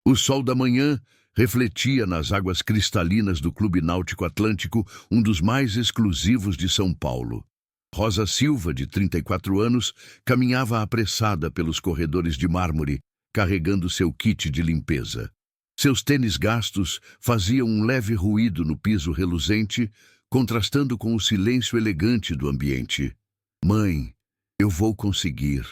O sol da manhã refletia nas águas cristalinas do Clube Náutico Atlântico, um dos mais exclusivos de São Paulo. Rosa Silva, de 34 anos, caminhava apressada pelos corredores de mármore, carregando seu kit de limpeza. Seus tênis gastos faziam um leve ruído no piso reluzente, contrastando com o silêncio elegante do ambiente. "Mãe, eu vou conseguir",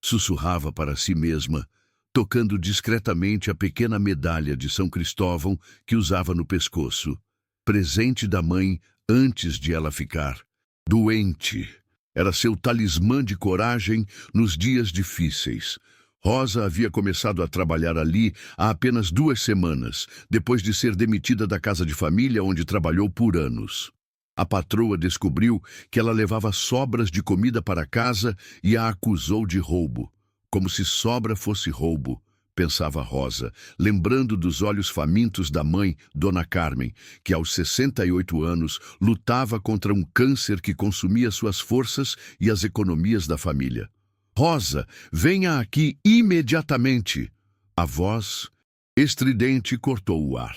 sussurrava para si mesma, tocando discretamente a pequena medalha de São Cristóvão que usava no pescoço, presente da mãe antes de ela ficar doente. Era seu talismã de coragem nos dias difíceis. Rosa havia começado a trabalhar ali há apenas 2 semanas, depois de ser demitida da casa de família onde trabalhou por anos. A patroa descobriu que ela levava sobras de comida para casa e a acusou de roubo. Como se sobra fosse roubo, pensava Rosa, lembrando dos olhos famintos da mãe, Dona Carmen, que aos 68 anos lutava contra um câncer que consumia suas forças e as economias da família. "Rosa, venha aqui imediatamente!" A voz estridente cortou o ar.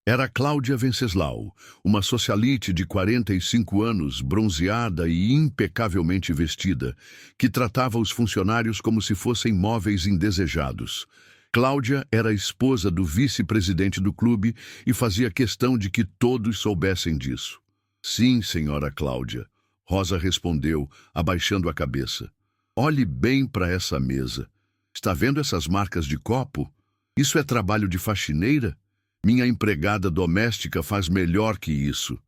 Era Cláudia Venceslau, uma socialite de 45 anos, bronzeada e impecavelmente vestida, que tratava os funcionários como se fossem móveis indesejados. Cláudia era a esposa do vice-presidente do clube e fazia questão de que todos soubessem disso. "Sim, senhora Cláudia", Rosa respondeu, abaixando a cabeça. "Olhe bem para essa mesa. Está vendo essas marcas de copo? Isso é trabalho de faxineira? Minha empregada doméstica faz melhor que isso."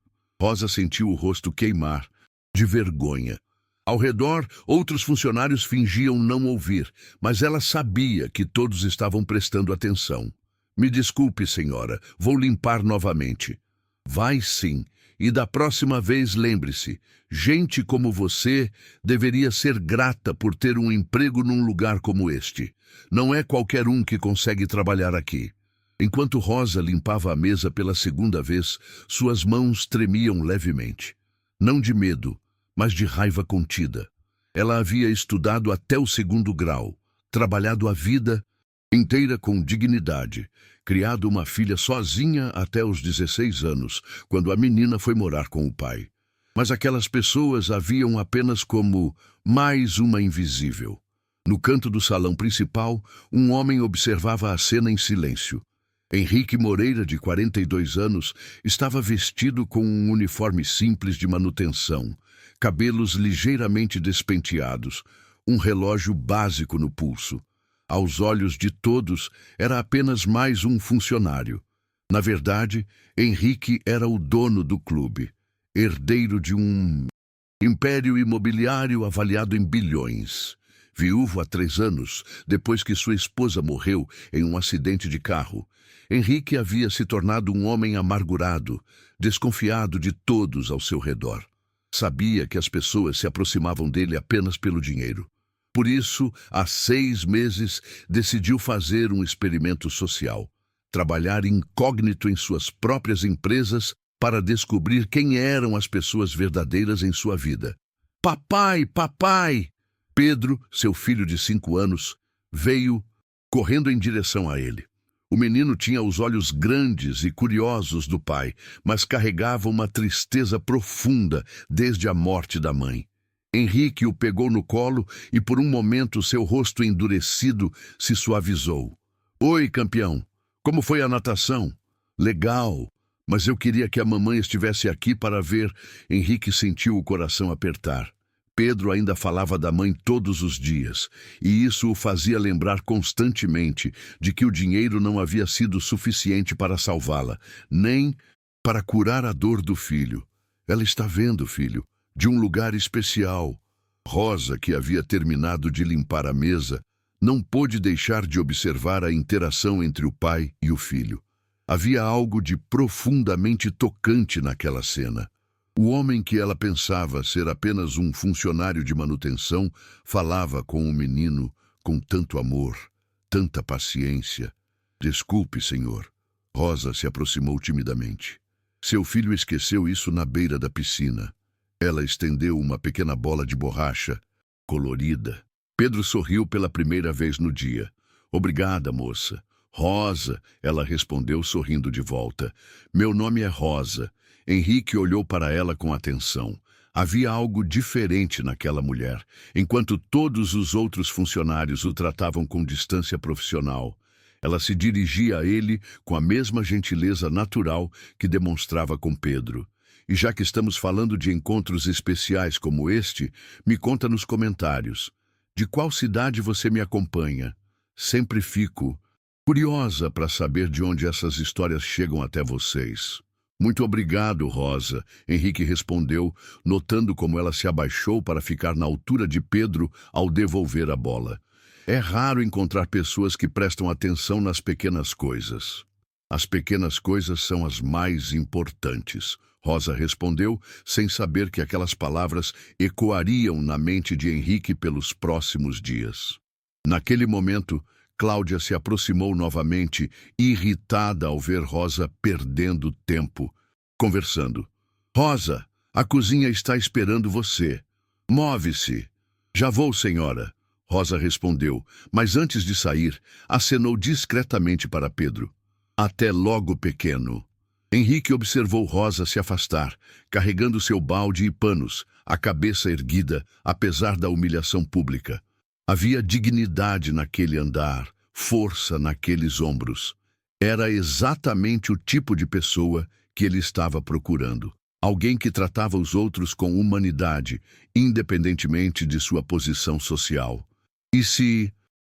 Rosa sentiu o rosto queimar, de vergonha. Ao redor, outros funcionários fingiam não ouvir, mas ela sabia que todos estavam prestando atenção. "Me desculpe, senhora, vou limpar novamente." "Vai sim, e da próxima vez lembre-se, gente como você deveria ser grata por ter um emprego num lugar como este. Não é qualquer um que consegue trabalhar aqui." Enquanto Rosa limpava a mesa pela 2ª vez, suas mãos tremiam levemente. Não de medo, mas de raiva contida. Ela havia estudado até o 2º grau, trabalhado a vida inteira com dignidade, criado uma filha sozinha até os 16 anos, quando a menina foi morar com o pai. Mas aquelas pessoas a viam apenas como mais uma invisível. No canto do salão principal, um homem observava a cena em silêncio. Henrique Moreira, de 42 anos, estava vestido com um uniforme simples de manutenção, cabelos ligeiramente despenteados, um relógio básico no pulso. Aos olhos de todos, era apenas mais um funcionário. Na verdade, Henrique era o dono do clube, herdeiro de um império imobiliário avaliado em bilhões. Viúvo há 3 anos, depois que sua esposa morreu em um acidente de carro, Henrique havia se tornado um homem amargurado, desconfiado de todos ao seu redor. Sabia que as pessoas se aproximavam dele apenas pelo dinheiro. Por isso, há 6 meses, decidiu fazer um experimento social. Trabalhar incógnito em suas próprias empresas para descobrir quem eram as pessoas verdadeiras em sua vida. "Papai, papai!" Pedro, seu filho de 5 anos, veio correndo em direção a ele. O menino tinha os olhos grandes e curiosos do pai, mas carregava uma tristeza profunda desde a morte da mãe. Henrique o pegou no colo e por um momento seu rosto endurecido se suavizou. "Oi, campeão. Como foi a natação?" "Legal, mas eu queria que a mamãe estivesse aqui para ver." Henrique sentiu o coração apertar. Pedro ainda falava da mãe todos os dias, e isso o fazia lembrar constantemente de que o dinheiro não havia sido suficiente para salvá-la, nem para curar a dor do filho. "Ela está vendo, filho, de um lugar especial." Rosa, que havia terminado de limpar a mesa, não pôde deixar de observar a interação entre o pai e o filho. Havia algo de profundamente tocante naquela cena. O homem que ela pensava ser apenas um funcionário de manutenção falava com o menino com tanto amor, tanta paciência. "Desculpe, senhor." Rosa se aproximou timidamente. Seu filho esqueceu isso na beira da piscina. Ela estendeu uma pequena bola de borracha, colorida. Pedro sorriu pela primeira vez no dia. "Obrigada, moça." Rosa, ela respondeu sorrindo de volta. Meu nome é Rosa. Henrique olhou para ela com atenção. Havia algo diferente naquela mulher, enquanto todos os outros funcionários o tratavam com distância profissional. Ela se dirigia a ele com a mesma gentileza natural que demonstrava com Pedro. E já que estamos falando de encontros especiais como este, me conta nos comentários. De qual cidade você me acompanha? Sempre fico curiosa para saber de onde essas histórias chegam até vocês. Muito obrigado, Rosa, Henrique respondeu, notando como ela se abaixou para ficar na altura de Pedro ao devolver a bola. É raro encontrar pessoas que prestam atenção nas pequenas coisas. As pequenas coisas são as mais importantes, Rosa respondeu, sem saber que aquelas palavras ecoariam na mente de Henrique pelos próximos dias. Naquele momento, Cláudia se aproximou novamente, irritada ao ver Rosa perdendo tempo, conversando. Rosa, a cozinha está esperando você. Move-se. Já vou, senhora. Rosa respondeu, mas antes de sair, acenou discretamente para Pedro. Até logo, pequeno. Henrique observou Rosa se afastar, carregando seu balde e panos, a cabeça erguida, apesar da humilhação pública. Havia dignidade naquele andar, força naqueles ombros. Era exatamente o tipo de pessoa que ele estava procurando. Alguém que tratava os outros com humanidade, independentemente de sua posição social. E se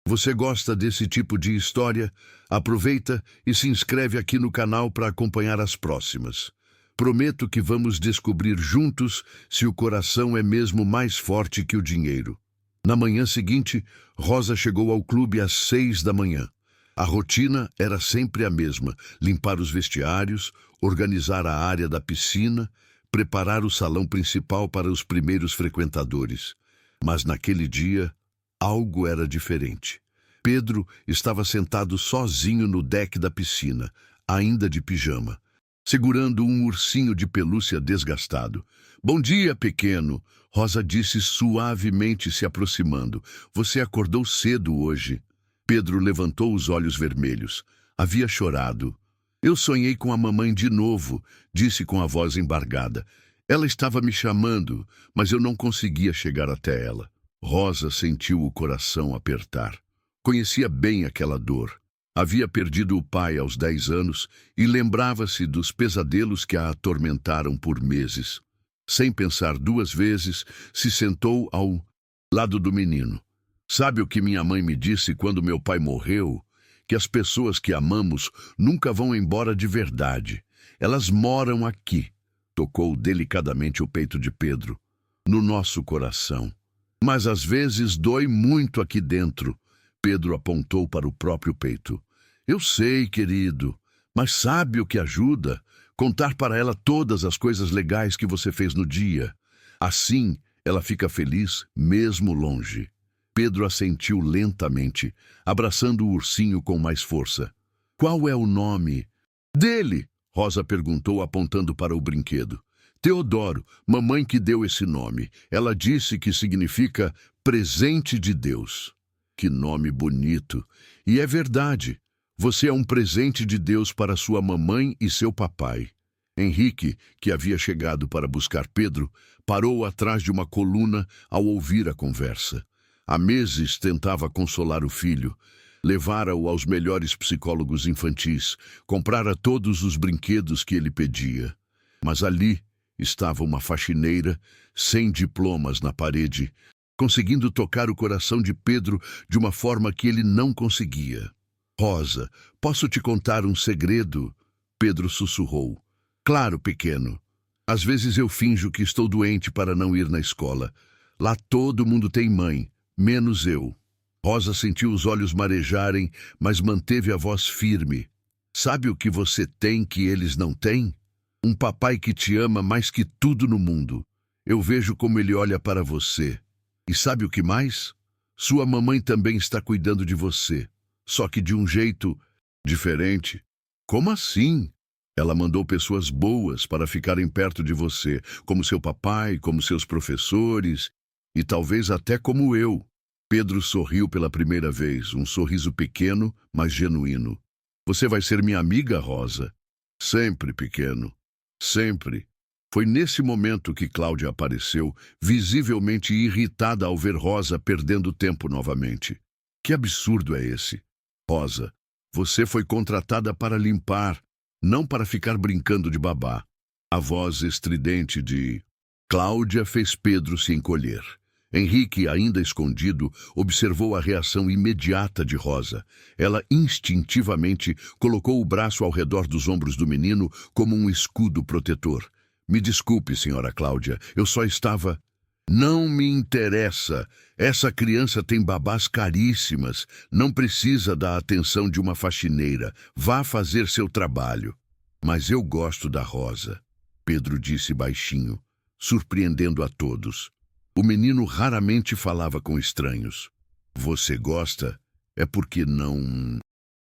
você gosta desse tipo de história, aproveita e se inscreve aqui no canal para acompanhar as próximas. Prometo que vamos descobrir juntos se o coração é mesmo mais forte que o dinheiro. Na manhã seguinte, Rosa chegou ao clube às 6 da manhã. A rotina era sempre a mesma: limpar os vestiários, organizar a área da piscina, preparar o salão principal para os primeiros frequentadores. Mas naquele dia, algo era diferente. Pedro estava sentado sozinho no deck da piscina, ainda de pijama, segurando um ursinho de pelúcia desgastado. Bom dia, pequeno, Rosa disse suavemente, se aproximando. Você acordou cedo hoje. Pedro levantou os olhos vermelhos. Havia chorado. Eu sonhei com a mamãe de novo, disse com a voz embargada. Ela estava me chamando, mas eu não conseguia chegar até ela. Rosa sentiu o coração apertar. Conhecia bem aquela dor. Havia perdido o pai aos 10 anos e lembrava-se dos pesadelos que a atormentaram por meses. Sem pensar duas vezes, se sentou ao lado do menino. Sabe o que minha mãe me disse quando meu pai morreu? Que as pessoas que amamos nunca vão embora de verdade. Elas moram aqui. Tocou delicadamente o peito de Pedro. No nosso coração. Mas às vezes dói muito aqui dentro. Pedro apontou para o próprio peito. Eu sei, querido, mas sabe o que ajuda? Contar para ela todas as coisas legais que você fez no dia. Assim, ela fica feliz, mesmo longe. Pedro assentiu lentamente, abraçando o ursinho com mais força. Qual é o nome dele? Rosa perguntou, apontando para o brinquedo. Teodoro, mamãe que deu esse nome. Ela disse que significa presente de Deus. Que nome bonito! E é verdade. Você é um presente de Deus para sua mamãe e seu papai. Henrique, que havia chegado para buscar Pedro, parou atrás de uma coluna ao ouvir a conversa. Há meses tentava consolar o filho. Levara-o aos melhores psicólogos infantis, comprara todos os brinquedos que ele pedia. Mas ali estava uma faxineira, sem diplomas na parede, conseguindo tocar o coração de Pedro de uma forma que ele não conseguia. Rosa, posso te contar um segredo? Pedro sussurrou. Claro, pequeno. Às vezes eu finjo que estou doente para não ir na escola. Lá todo mundo tem mãe, menos eu. Rosa sentiu os olhos marejarem, mas manteve a voz firme. Sabe o que você tem que eles não têm? Um papai que te ama mais que tudo no mundo. Eu vejo como ele olha para você. E sabe o que mais? Sua mamãe também está cuidando de você. Só que de um jeito diferente. Como assim? Ela mandou pessoas boas para ficarem perto de você, como seu papai, como seus professores, e talvez até como eu. Pedro sorriu pela primeira vez, um sorriso pequeno, mas genuíno. Você vai ser minha amiga, Rosa? Sempre, pequeno. Sempre. Foi nesse momento que Cláudia apareceu, visivelmente irritada ao ver Rosa perdendo tempo novamente. Que absurdo é esse? Rosa, você foi contratada para limpar, não para ficar brincando de babá. A voz estridente de Cláudia fez Pedro se encolher. Henrique, ainda escondido, observou a reação imediata de Rosa. Ela instintivamente colocou o braço ao redor dos ombros do menino como um escudo protetor. Me desculpe, senhora Cláudia, eu só estava... Não me interessa. Essa criança tem babás caríssimas. Não precisa da atenção de uma faxineira. Vá fazer seu trabalho. Mas eu gosto da Rosa, Pedro disse baixinho, surpreendendo a todos. O menino raramente falava com estranhos. Você gosta? É porque não...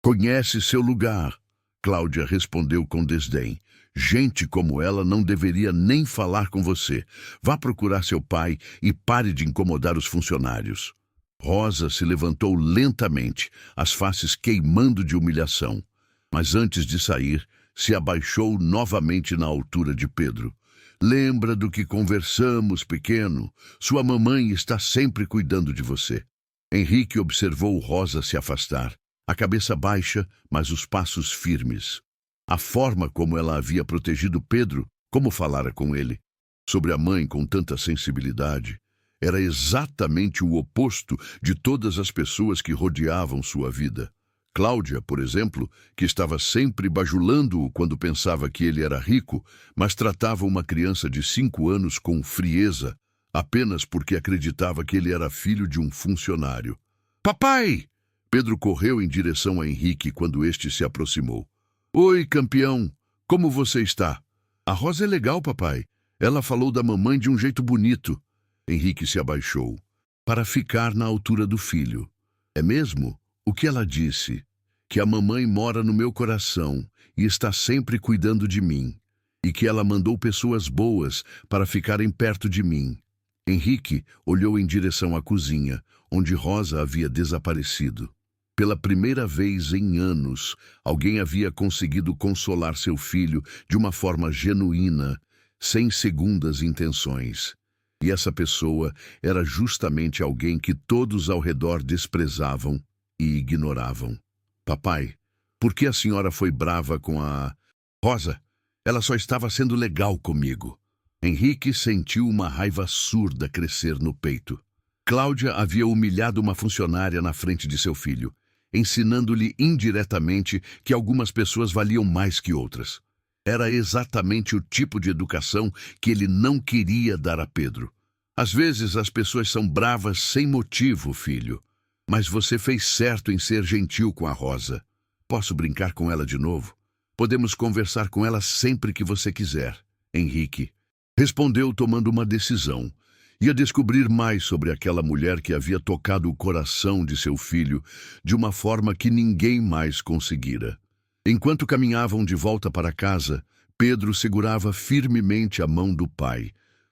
Conhece seu lugar, Cláudia respondeu com desdém. Gente como ela não deveria nem falar com você. Vá procurar seu pai e pare de incomodar os funcionários. Rosa se levantou lentamente, as faces queimando de humilhação. Mas antes de sair, se abaixou novamente na altura de Pedro. Lembra do que conversamos, pequeno? Sua mamãe está sempre cuidando de você. Henrique observou Rosa se afastar, a cabeça baixa, mas os passos firmes. A forma como ela havia protegido Pedro, como falara com ele, sobre a mãe com tanta sensibilidade, era exatamente o oposto de todas as pessoas que rodeavam sua vida. Cláudia, por exemplo, que estava sempre bajulando-o quando pensava que ele era rico, mas tratava uma criança de 5 anos com frieza, apenas porque acreditava que ele era filho de um funcionário. Papai! Pedro correu em direção a Henrique quando este se aproximou. Oi, campeão! Como você está? A Rosa é legal, papai. Ela falou da mamãe de um jeito bonito. Henrique se abaixou, para ficar na altura do filho. É mesmo? O que ela disse? Que a mamãe mora no meu coração e está sempre cuidando de mim, e que ela mandou pessoas boas para ficarem perto de mim. Henrique olhou em direção à cozinha, onde Rosa havia desaparecido. Pela primeira vez em anos, alguém havia conseguido consolar seu filho de uma forma genuína, sem segundas intenções. E essa pessoa era justamente alguém que todos ao redor desprezavam e ignoravam. Papai, por que a senhora foi brava com a... Rosa, ela só estava sendo legal comigo. Henrique sentiu uma raiva surda crescer no peito. Cláudia havia humilhado uma funcionária na frente de seu filho, ensinando-lhe indiretamente que algumas pessoas valiam mais que outras. Era exatamente o tipo de educação que ele não queria dar a Pedro. Às vezes as pessoas são bravas sem motivo, filho. Mas você fez certo em ser gentil com a Rosa. Posso brincar com ela de novo? Podemos conversar com ela sempre que você quiser. Henrique respondeu tomando uma decisão. Ia descobrir mais sobre aquela mulher que havia tocado o coração de seu filho de uma forma que ninguém mais conseguira. Enquanto caminhavam de volta para casa, Pedro segurava firmemente a mão do pai,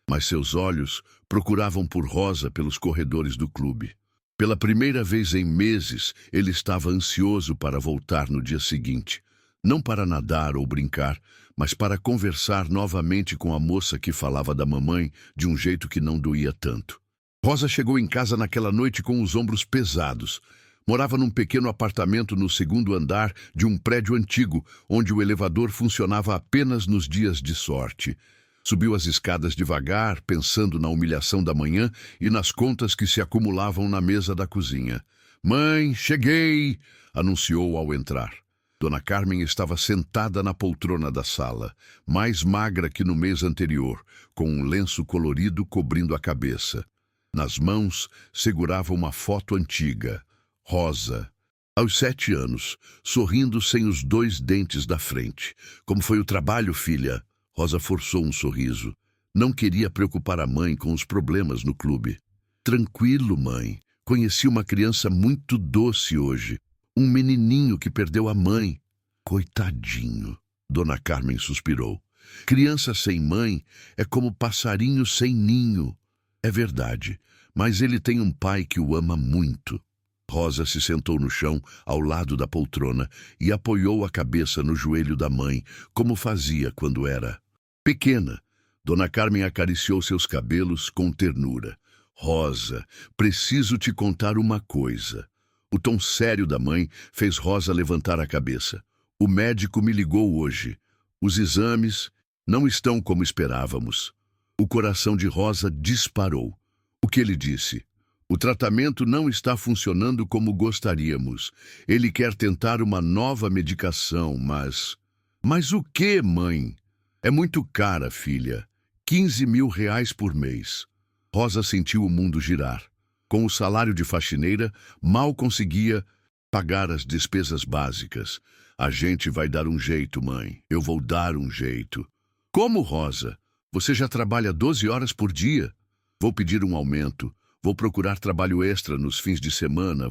mas seus olhos procuravam por Rosa pelos corredores do clube. Pela primeira vez em meses, ele estava ansioso para voltar no dia seguinte. Não para nadar ou brincar, mas para conversar novamente com a moça que falava da mamãe de um jeito que não doía tanto. Rosa chegou em casa naquela noite com os ombros pesados. Morava num pequeno apartamento no 2º andar de um prédio antigo, onde o elevador funcionava apenas nos dias de sorte. Subiu as escadas devagar, pensando na humilhação da manhã e nas contas que se acumulavam na mesa da cozinha. Mãe, cheguei! Anunciou ao entrar. Dona Carmen estava sentada na poltrona da sala, mais magra que no mês anterior, com um lenço colorido cobrindo a cabeça. Nas mãos, segurava uma foto antiga, Rosa, aos 7 anos, sorrindo sem os 2 dentes da frente. Como foi o trabalho, filha? Rosa forçou um sorriso. Não queria preocupar a mãe com os problemas no clube. Tranquilo, mãe. Conheci uma criança muito doce hoje. Um menininho que perdeu a mãe. Coitadinho, Dona Carmen suspirou. Criança sem mãe é como passarinho sem ninho. É verdade, mas ele tem um pai que o ama muito. Rosa se sentou no chão, ao lado da poltrona, e apoiou a cabeça no joelho da mãe, como fazia quando era pequena. Dona Carmen acariciou seus cabelos com ternura. Rosa, preciso te contar uma coisa. O tom sério da mãe fez Rosa levantar a cabeça. O médico me ligou hoje. Os exames não estão como esperávamos. O coração de Rosa disparou. O que ele disse? O tratamento não está funcionando como gostaríamos. Ele quer tentar uma nova medicação, mas... Mas o quê, mãe? É muito cara, filha. 15 mil reais por mês. Rosa sentiu o mundo girar. Com o salário de faxineira, mal conseguia pagar as despesas básicas. A gente vai dar um jeito, mãe. Eu vou dar um jeito. Como, Rosa? Você já trabalha 12 horas por dia? Vou pedir um aumento. Vou procurar trabalho extra nos fins de semana.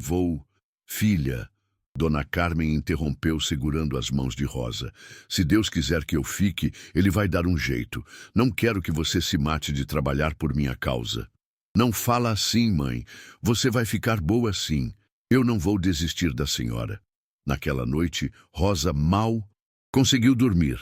Filha, Dona Carmen interrompeu segurando as mãos de Rosa. Se Deus quiser que eu fique, Ele vai dar um jeito. Não quero que você se mate de trabalhar por minha causa. Não fala assim, mãe. Você vai ficar boa sim. Eu não vou desistir da senhora. Naquela noite, Rosa mal conseguiu dormir.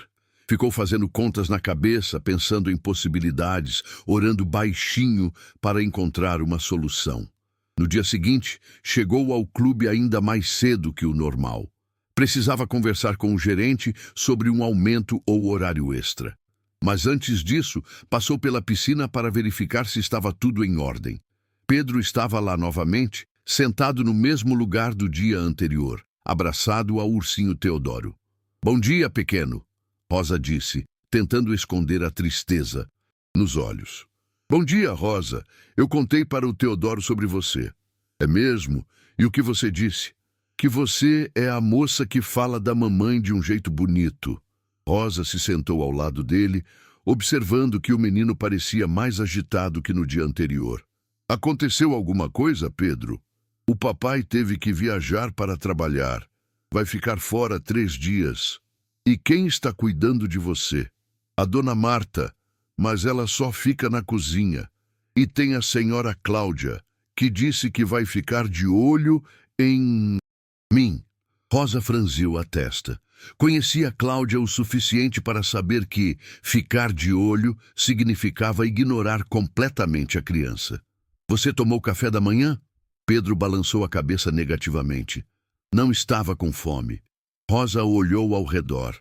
Ficou fazendo contas na cabeça, pensando em possibilidades, orando baixinho para encontrar uma solução. No dia seguinte, chegou ao clube ainda mais cedo que o normal. Precisava conversar com o gerente sobre um aumento ou horário extra. Mas antes disso, passou pela piscina para verificar se estava tudo em ordem. Pedro estava lá novamente, sentado no mesmo lugar do dia anterior, abraçado ao ursinho Teodoro. "Bom dia, pequeno", Rosa disse, tentando esconder a tristeza nos olhos. "Bom dia, Rosa. Eu contei para o Teodoro sobre você." "É mesmo? E o que você disse?" "Que você é a moça que fala da mamãe de um jeito bonito." Rosa se sentou ao lado dele, observando que o menino parecia mais agitado que no dia anterior. "Aconteceu alguma coisa, Pedro?" "O papai teve que viajar para trabalhar. Vai ficar fora 3 dias. E quem está cuidando de você?" "A dona Marta, mas ela só fica na cozinha. E tem a senhora Cláudia, que disse que vai ficar de olho em mim." Rosa franziu a testa. Conhecia Cláudia o suficiente para saber que ficar de olho significava ignorar completamente a criança. "Você tomou café da manhã?" Pedro balançou a cabeça negativamente. Não estava com fome. Rosa olhou ao redor.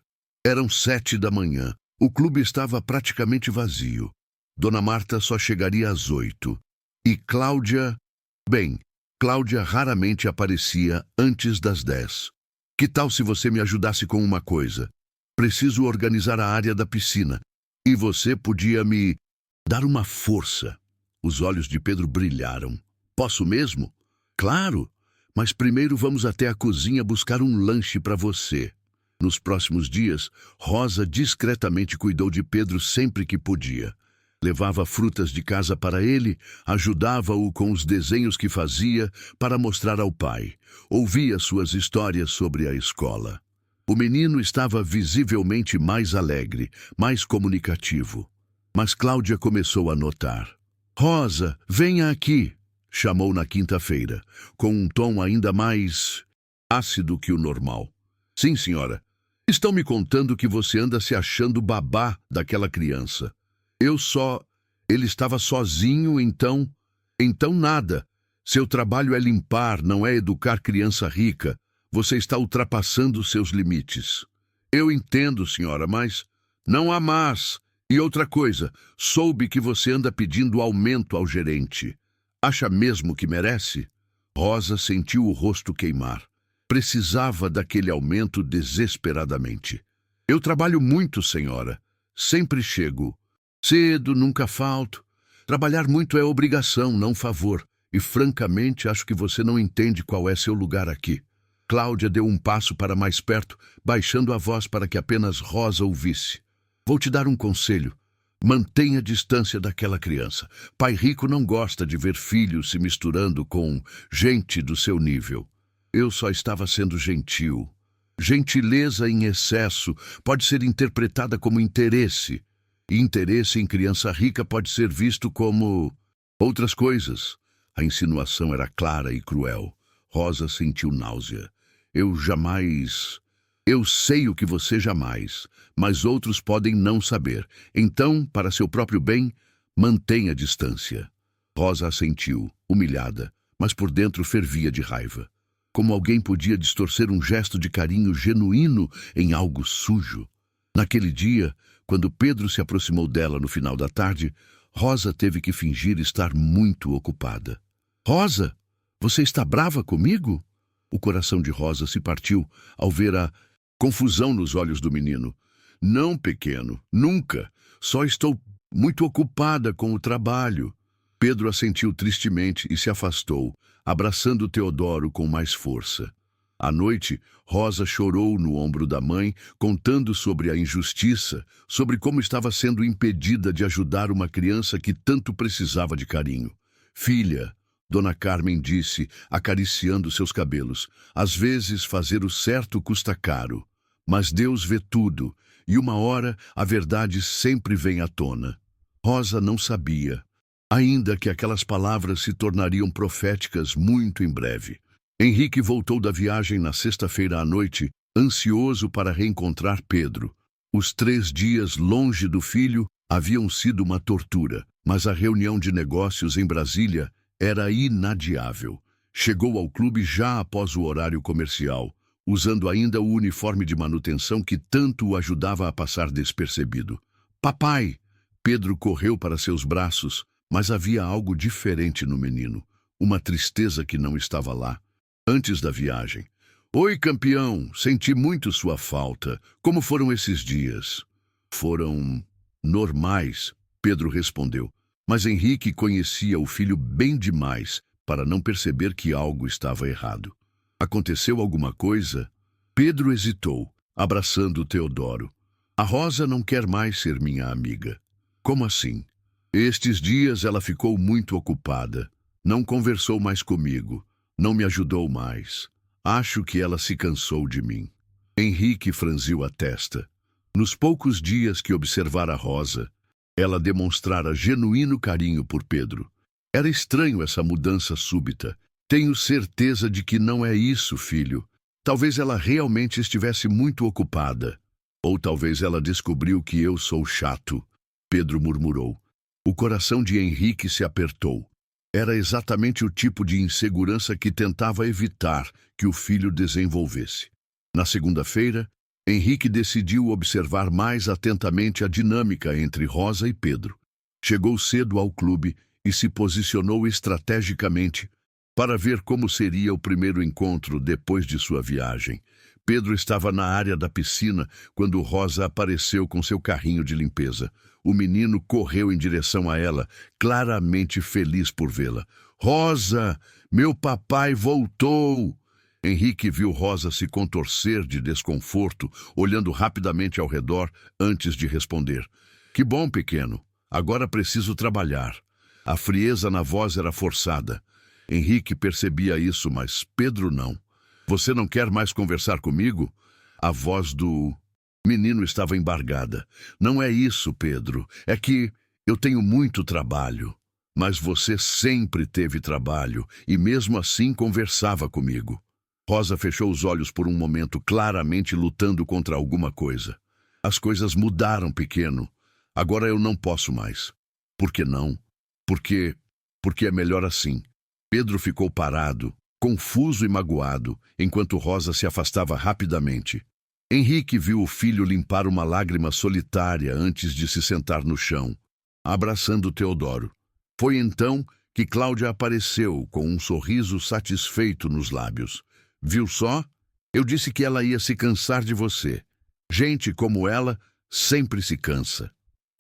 Eram 7 da manhã. O clube estava praticamente vazio. Dona Marta só chegaria às 8. E Cláudia... Bem, Cláudia raramente aparecia antes das 10. "Que tal se você me ajudasse com uma coisa? Preciso organizar a área da piscina. E você podia me dar uma força." Os olhos de Pedro brilharam. "Posso mesmo?" "Claro, mas primeiro vamos até a cozinha buscar um lanche para você." Nos próximos dias, Rosa discretamente cuidou de Pedro sempre que podia. Levava frutas de casa para ele, ajudava-o com os desenhos que fazia para mostrar ao pai. Ouvia suas histórias sobre a escola. O menino estava visivelmente mais alegre, mais comunicativo. Mas Cláudia começou a notar. "Rosa, venha aqui", chamou na quinta-feira, com um tom ainda mais ácido que o normal. "Sim, senhora. Estão me contando que você anda se achando babá daquela criança." Ele estava sozinho, então... Então nada. Seu trabalho é limpar, não é educar criança rica. Você está ultrapassando seus limites." "Eu entendo, senhora, mas... Não há mas. E outra coisa, soube que você anda pedindo aumento ao gerente. Acha mesmo que merece?" Rosa sentiu o rosto queimar. Precisava daquele aumento desesperadamente. "Eu trabalho muito, senhora. Sempre chego cedo, nunca falto. Trabalhar muito é obrigação, não favor. E, francamente, acho que você não entende qual é seu lugar aqui." Cláudia deu um passo para mais perto, baixando a voz para que apenas Rosa ouvisse. "Vou te dar um conselho. Mantenha distância daquela criança. Pai rico não gosta de ver filhos se misturando com gente do seu nível." "Eu só estava sendo gentil." Gentileza em excesso pode ser interpretada como interesse. E interesse em criança rica pode ser visto como outras coisas. A insinuação era clara e cruel. Rosa sentiu náusea. Eu jamais... Eu sei o que você jamais, mas outros podem não saber. Então, para seu próprio bem, mantenha distância. Rosa assentiu, humilhada, mas por dentro fervia de raiva. Como alguém podia distorcer um gesto de carinho genuíno em algo sujo? Naquele dia, quando Pedro se aproximou dela no final da tarde, Rosa teve que fingir estar muito ocupada. Rosa, você está brava comigo? O coração de Rosa se partiu ao ver a confusão nos olhos do menino. Não, pequeno, nunca. Só estou muito ocupada com o trabalho. Pedro assentiu tristemente e se afastou, abraçando Teodoro com mais força. À noite, Rosa chorou no ombro da mãe, contando sobre a injustiça, sobre como estava sendo impedida de ajudar uma criança que tanto precisava de carinho. Filha, Dona Carmen disse, acariciando seus cabelos, às vezes fazer o certo custa caro, mas Deus vê tudo, e uma hora a verdade sempre vem à tona. Rosa não sabia, ainda que aquelas palavras se tornariam proféticas muito em breve. Henrique voltou da viagem na sexta-feira à noite, ansioso para reencontrar Pedro. Os 3 dias longe do filho haviam sido uma tortura, mas a reunião de negócios em Brasília era inadiável. Chegou ao clube já após o horário comercial, usando ainda o uniforme de manutenção que tanto o ajudava a passar despercebido. Papai! Pedro correu para seus braços, mas havia algo diferente no menino, uma tristeza que não estava lá. Antes da viagem. Oi, campeão, senti muito sua falta. Como foram esses dias? Foram normais, Pedro respondeu. Mas Henrique conhecia o filho bem demais para não perceber que algo estava errado. Aconteceu alguma coisa? Pedro hesitou, abraçando Teodoro. A Rosa não quer mais ser minha amiga. Como assim? Estes dias ela ficou muito ocupada. Não conversou mais comigo. Não me ajudou mais. Acho que ela se cansou de mim. Henrique franziu a testa. Nos poucos dias que observara Rosa, ela demonstrara genuíno carinho por Pedro. Era estranho essa mudança súbita. Tenho certeza de que não é isso, filho. Talvez ela realmente estivesse muito ocupada. Ou talvez ela descobriu que eu sou chato. Pedro murmurou. O coração de Henrique se apertou. Era exatamente o tipo de insegurança que tentava evitar que o filho desenvolvesse. Na segunda-feira, Henrique decidiu observar mais atentamente a dinâmica entre Rosa e Pedro. Chegou cedo ao clube e se posicionou estrategicamente para ver como seria o primeiro encontro depois de sua viagem. Pedro estava na área da piscina quando Rosa apareceu com seu carrinho de limpeza. O menino correu em direção a ela, claramente feliz por vê-la. Rosa, meu papai voltou! Henrique viu Rosa se contorcer de desconforto, olhando rapidamente ao redor antes de responder. Que bom, pequeno. Agora preciso trabalhar. A frieza na voz era forçada. Henrique percebia isso, mas Pedro não. Você não quer mais conversar comigo? A voz do menino estava embargada. Não é isso, Pedro. É que eu tenho muito trabalho. Mas você sempre teve trabalho e mesmo assim conversava comigo. Rosa fechou os olhos por um momento, claramente lutando contra alguma coisa. As coisas mudaram, pequeno. Agora eu não posso mais. Por que não? Porque é melhor assim. Pedro ficou parado, confuso e magoado, enquanto Rosa se afastava rapidamente. Henrique viu o filho limpar uma lágrima solitária antes de se sentar no chão, abraçando Teodoro. Foi então que Cláudia apareceu com um sorriso satisfeito nos lábios. Viu só? Eu disse que ela ia se cansar de você. Gente como ela sempre se cansa.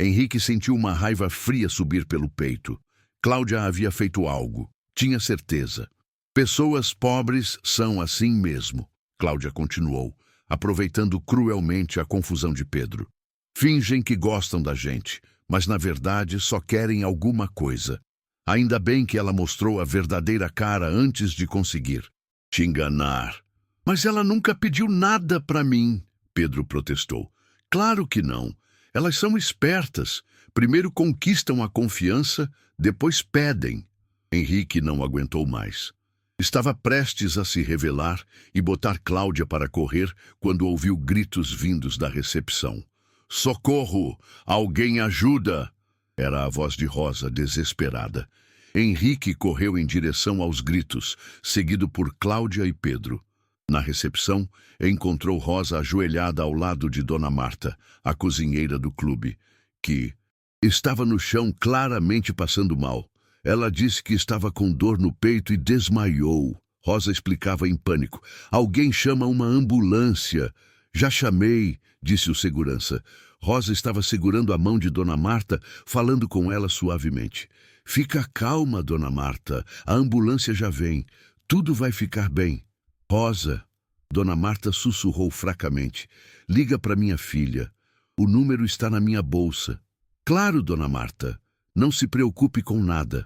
Henrique sentiu uma raiva fria subir pelo peito. Cláudia havia feito algo. Tinha certeza. Pessoas pobres são assim mesmo, Cláudia continuou, aproveitando cruelmente a confusão de Pedro. Fingem que gostam da gente, mas na verdade só querem alguma coisa. Ainda bem que ela mostrou a verdadeira cara antes de conseguir te enganar. Mas ela nunca pediu nada para mim, Pedro protestou. Claro que não. Elas são espertas. Primeiro conquistam a confiança, depois pedem. Henrique não aguentou mais. Estava prestes a se revelar e botar Cláudia para correr quando ouviu gritos vindos da recepção. Socorro! Alguém ajuda! Era a voz de Rosa, desesperada. Henrique correu em direção aos gritos, seguido por Cláudia e Pedro. Na recepção, encontrou Rosa ajoelhada ao lado de Dona Marta, a cozinheira do clube, que estava no chão claramente passando mal. Ela disse que estava com dor no peito e desmaiou. Rosa explicava em pânico. Alguém chama uma ambulância. Já chamei, disse o segurança. Rosa estava segurando a mão de Dona Marta, falando com ela suavemente. Fica calma, Dona Marta. A ambulância já vem. Tudo vai ficar bem. Rosa, Dona Marta sussurrou fracamente. Liga para minha filha. O número está na minha bolsa. Claro, Dona Marta. Não se preocupe com nada.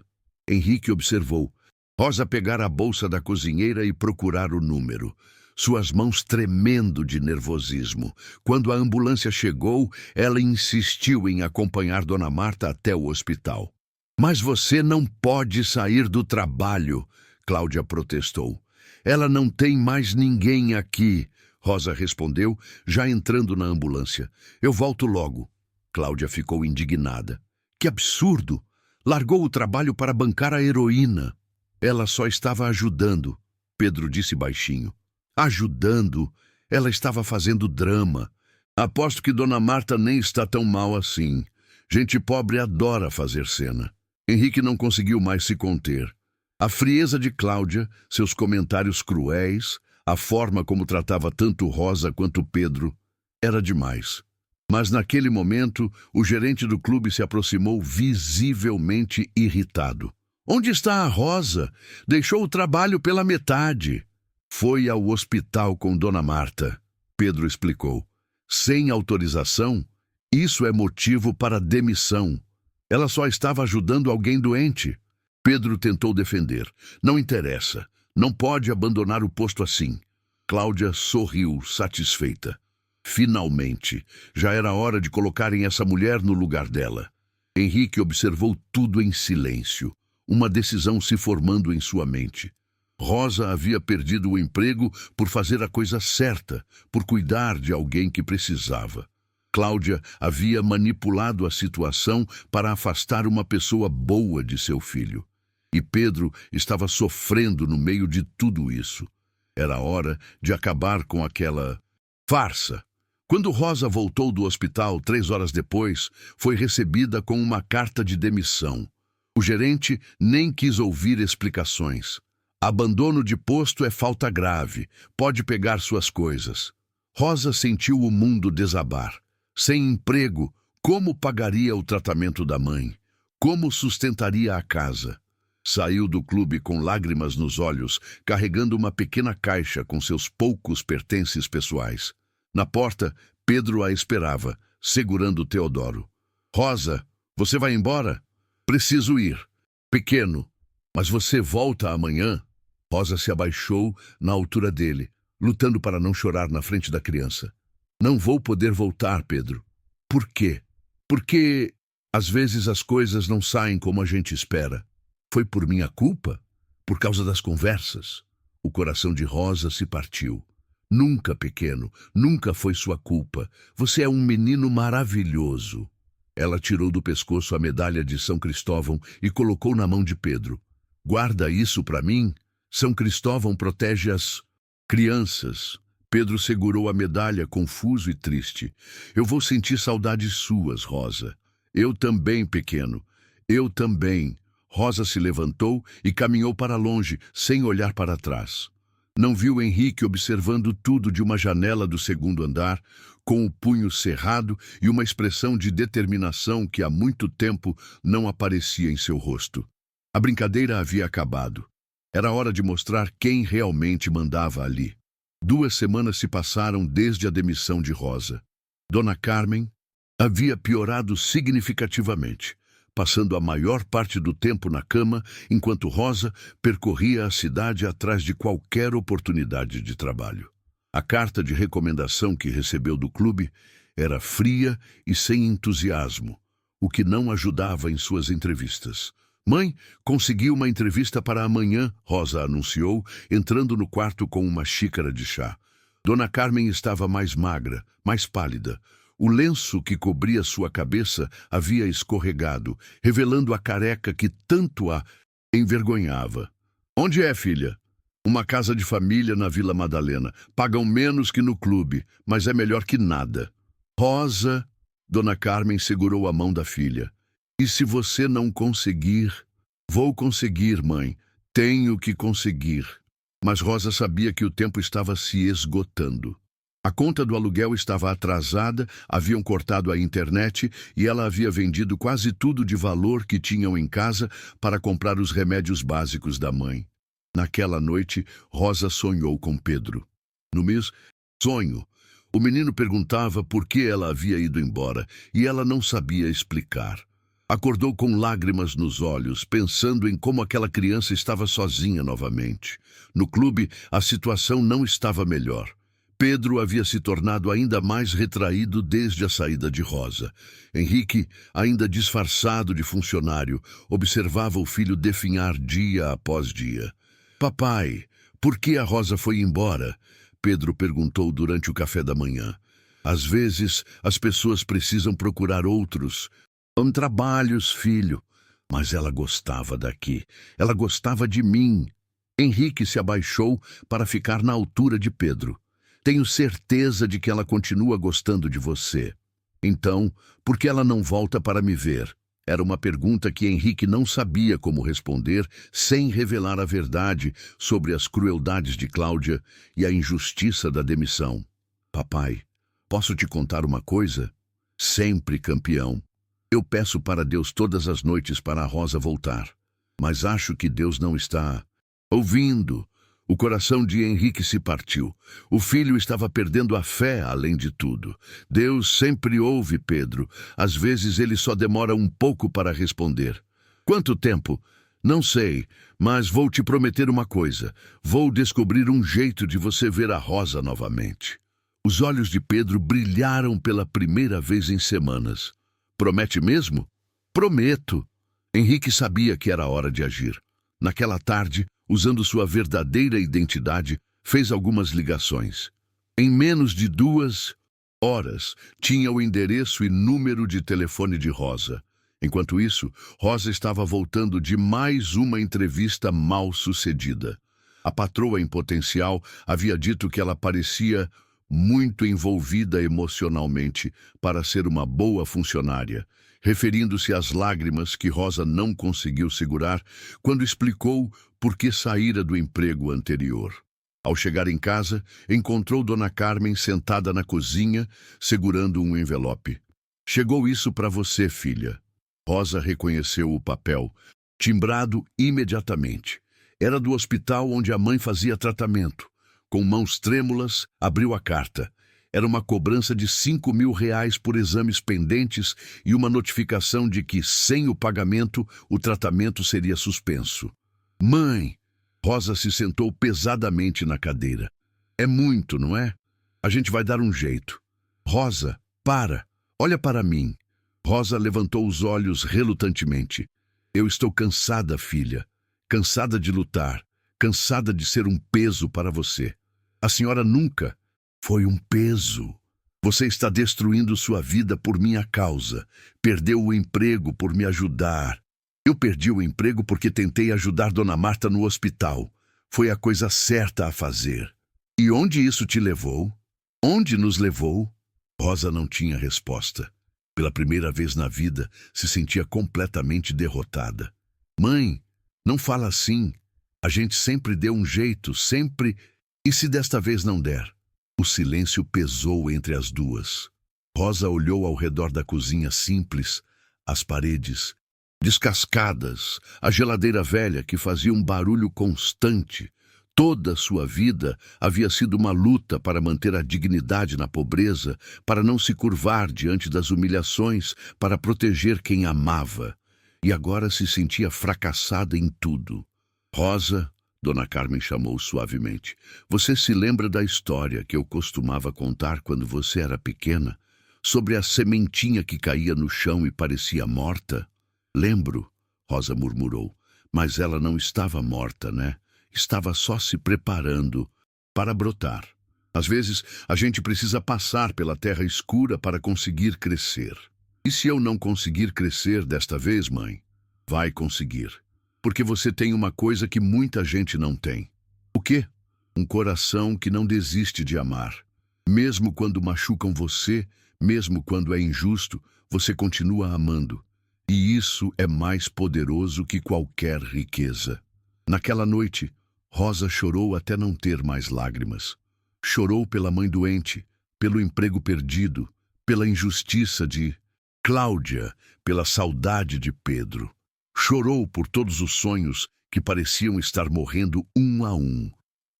Henrique observou. Rosa pegar a bolsa da cozinheira e procurar o número. Suas mãos tremendo de nervosismo. Quando a ambulância chegou, ela insistiu em acompanhar Dona Marta até o hospital. Mas você não pode sair do trabalho, Cláudia protestou. Ela não tem mais ninguém aqui, Rosa respondeu, já entrando na ambulância. Eu volto logo. Cláudia ficou indignada. Que absurdo! Largou o trabalho para bancar a heroína. Ela só estava ajudando, Pedro disse baixinho. Ajudando? Ela estava fazendo drama. Aposto que Dona Marta nem está tão mal assim. Gente pobre adora fazer cena. Henrique não conseguiu mais se conter. A frieza de Cláudia, seus comentários cruéis, a forma como tratava tanto Rosa quanto Pedro, era demais. Mas naquele momento, o gerente do clube se aproximou visivelmente irritado. Onde está a Rosa? Deixou o trabalho pela metade. Foi ao hospital com Dona Marta, Pedro explicou. Sem autorização, isso é motivo para demissão. Ela só estava ajudando alguém doente. Pedro tentou defender. Não interessa. Não pode abandonar o posto assim. Cláudia sorriu, satisfeita. Finalmente, já era hora de colocarem essa mulher no lugar dela. Henrique observou tudo em silêncio, uma decisão se formando em sua mente. Rosa havia perdido o emprego por fazer a coisa certa, por cuidar de alguém que precisava. Cláudia havia manipulado a situação para afastar uma pessoa boa de seu filho. E Pedro estava sofrendo no meio de tudo isso. Era hora de acabar com aquela farsa. Quando Rosa voltou do hospital 3 horas depois, foi recebida com uma carta de demissão. O gerente nem quis ouvir explicações. Abandono de posto é falta grave. Pode pegar suas coisas. Rosa sentiu o mundo desabar. Sem emprego, como pagaria o tratamento da mãe? Como sustentaria a casa? Saiu do clube com lágrimas nos olhos, carregando uma pequena caixa com seus poucos pertences pessoais. Na porta, Pedro a esperava, segurando Teodoro. Rosa, você vai embora? Preciso ir. Pequeno, mas você volta amanhã? Rosa se abaixou na altura dele, lutando para não chorar na frente da criança. Não vou poder voltar, Pedro. Por quê? Porque às vezes as coisas não saem como a gente espera. Foi por minha culpa? Por causa das conversas? O coração de Rosa se partiu. Nunca, pequeno, nunca foi sua culpa. Você é um menino maravilhoso. Ela tirou do pescoço a medalha de São Cristóvão e colocou na mão de Pedro. Guarda isso para mim? São Cristóvão protege as crianças. Pedro segurou a medalha, confuso e triste. Eu vou sentir saudades suas, Rosa. Eu também, pequeno. Eu também. Rosa se levantou e caminhou para longe, sem olhar para trás. Não viu Henrique observando tudo de uma janela do 2º andar, com o punho cerrado e uma expressão de determinação que há muito tempo não aparecia em seu rosto. A brincadeira havia acabado. Era hora de mostrar quem realmente mandava ali. 2 semanas se passaram desde a demissão de Rosa. Dona Carmen havia piorado significativamente, passando a maior parte do tempo na cama, enquanto Rosa percorria a cidade atrás de qualquer oportunidade de trabalho. A carta de recomendação que recebeu do clube era fria e sem entusiasmo, o que não ajudava em suas entrevistas. Mãe, consegui uma entrevista para amanhã, Rosa anunciou, entrando no quarto com uma xícara de chá. Dona Carmen estava mais magra, mais pálida. O lenço que cobria sua cabeça havia escorregado, revelando a careca que tanto a envergonhava. Onde é, filha? Uma casa de família na Vila Madalena. Pagam menos que no clube, mas é melhor que nada. Rosa, Dona Carmen segurou a mão da filha. E se você não conseguir? Vou conseguir, mãe. Tenho que conseguir. Mas Rosa sabia que o tempo estava se esgotando. A conta do aluguel estava atrasada, haviam cortado a internet e ela havia vendido quase tudo de valor que tinham em casa para comprar os remédios básicos da mãe. Naquela noite, Rosa sonhou com Pedro. No mesmo sonho, o menino perguntava por que ela havia ido embora e ela não sabia explicar. Acordou com lágrimas nos olhos, pensando em como aquela criança estava sozinha novamente. No clube, a situação não estava melhor. Pedro havia se tornado ainda mais retraído desde a saída de Rosa. Henrique, ainda disfarçado de funcionário, observava o filho definhar dia após dia. Papai, por que a Rosa foi embora? Pedro perguntou durante o café da manhã. Às vezes, as pessoas precisam procurar outros. Trabalhos, filho. Mas ela gostava daqui. Ela gostava de mim. Henrique se abaixou para ficar na altura de Pedro. Tenho certeza de que ela continua gostando de você. Então, por que ela não volta para me ver? Era uma pergunta que Henrique não sabia como responder sem revelar a verdade sobre as crueldades de Cláudia e a injustiça da demissão. Papai, posso te contar uma coisa? Sempre campeão. Eu peço para Deus todas as noites para a Rosa voltar. Mas acho que Deus não está ouvindo. O coração de Henrique se partiu. O filho estava perdendo a fé, além de tudo. Deus sempre ouve, Pedro. Às vezes ele só demora um pouco para responder. Quanto tempo? Não sei, mas vou te prometer uma coisa. Vou descobrir um jeito de você ver a Rosa novamente. Os olhos de Pedro brilharam pela primeira vez em semanas. Promete mesmo? Prometo. Henrique sabia que era hora de agir. Naquela tarde, usando sua verdadeira identidade, fez algumas ligações. Em menos de 2 horas, tinha o endereço e número de telefone de Rosa. Enquanto isso, Rosa estava voltando de mais uma entrevista mal sucedida. A patroa em potencial havia dito que ela parecia muito envolvida emocionalmente para ser uma boa funcionária, referindo-se às lágrimas que Rosa não conseguiu segurar quando explicou por que saíra do emprego anterior. Ao chegar em casa, encontrou Dona Carmen sentada na cozinha, segurando um envelope. Chegou isso para você, filha. Rosa reconheceu o papel, timbrado imediatamente. Era do hospital onde a mãe fazia tratamento. Com mãos trêmulas, abriu a carta. Era uma cobrança de R$ 5.000 por exames pendentes e uma notificação de que, sem o pagamento, o tratamento seria suspenso. Mãe! Rosa se sentou pesadamente na cadeira. É muito, não é? A gente vai dar um jeito. Rosa, para! Olha para mim. Rosa levantou os olhos relutantemente. Eu estou cansada, filha. Cansada de lutar. Cansada de ser um peso para você. A senhora nunca foi um peso. Você está destruindo sua vida por minha causa. Perdeu o emprego por me ajudar. Eu perdi o emprego porque tentei ajudar Dona Marta no hospital. Foi a coisa certa a fazer. E onde isso te levou? Onde nos levou? Rosa não tinha resposta. Pela primeira vez na vida, se sentia completamente derrotada. Mãe, não fala assim. A gente sempre deu um jeito, sempre... E se desta vez não der? O silêncio pesou entre as duas. Rosa olhou ao redor da cozinha simples, as paredes descascadas, a geladeira velha que fazia um barulho constante. Toda a sua vida havia sido uma luta para manter a dignidade na pobreza, para não se curvar diante das humilhações, para proteger quem amava. E agora se sentia fracassada em tudo. Rosa, Dona Carmen chamou suavemente, você se lembra da história que eu costumava contar quando você era pequena? Sobre a sementinha que caía no chão e parecia morta? Lembro. Rosa murmurou. Mas ela não estava morta, né? Estava só se preparando para brotar. Às vezes, a gente precisa passar pela terra escura para conseguir crescer. E se eu não conseguir crescer desta vez, mãe? Vai conseguir. Porque você tem uma coisa que muita gente não tem. O quê? Um coração que não desiste de amar. Mesmo quando machucam você, mesmo quando é injusto, você continua amando. E isso é mais poderoso que qualquer riqueza. Naquela noite, Rosa chorou até não ter mais lágrimas. Chorou pela mãe doente, pelo emprego perdido, pela injustiça de Cláudia, pela saudade de Pedro. Chorou por todos os sonhos que pareciam estar morrendo um a um.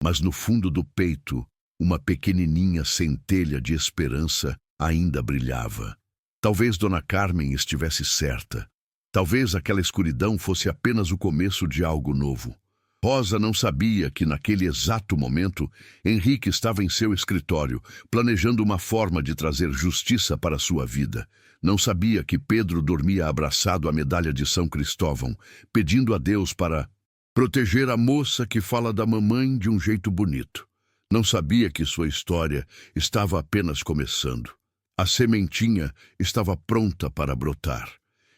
Mas no fundo do peito, uma pequenininha centelha de esperança ainda brilhava. Talvez Dona Carmen estivesse certa. Talvez aquela escuridão fosse apenas o começo de algo novo. Rosa não sabia que, naquele exato momento, Henrique estava em seu escritório, planejando uma forma de trazer justiça para sua vida. Não sabia que Pedro dormia abraçado à medalha de São Cristóvão, pedindo a Deus para proteger a moça que fala da mamãe de um jeito bonito. Não sabia que sua história estava apenas começando. A sementinha estava pronta para brotar.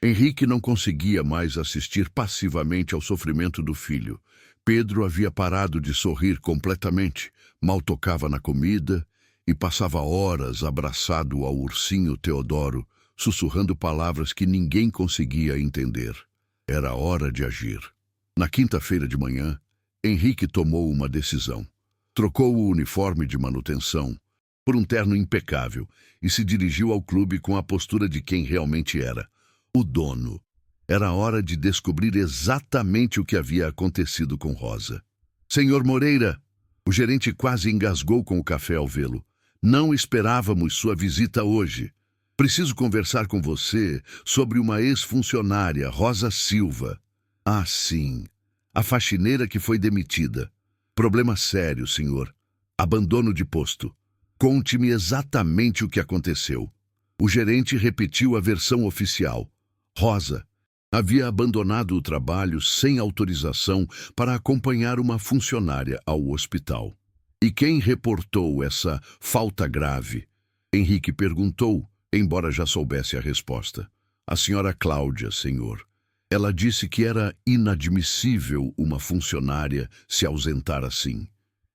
Henrique não conseguia mais assistir passivamente ao sofrimento do filho. Pedro havia parado de sorrir completamente, mal tocava na comida e passava horas abraçado ao ursinho Teodoro, sussurrando palavras que ninguém conseguia entender. Era hora de agir. Na quinta-feira de manhã, Henrique tomou uma decisão. Trocou o uniforme de manutenção por um terno impecável e se dirigiu ao clube com a postura de quem realmente era, o dono. Era hora de descobrir exatamente o que havia acontecido com Rosa. Senhor Moreira, o gerente quase engasgou com o café ao vê-lo. Não esperávamos sua visita hoje. Preciso conversar com você sobre uma ex-funcionária, Rosa Silva. Ah, sim, a faxineira que foi demitida. Problema sério, senhor. Abandono de posto. Conte-me exatamente o que aconteceu. O gerente repetiu a versão oficial. Rosa havia abandonado o trabalho sem autorização para acompanhar uma funcionária ao hospital. E quem reportou essa falta grave? Henrique perguntou, embora já soubesse a resposta. A senhora Cláudia, senhor. Ela disse que era inadmissível uma funcionária se ausentar assim.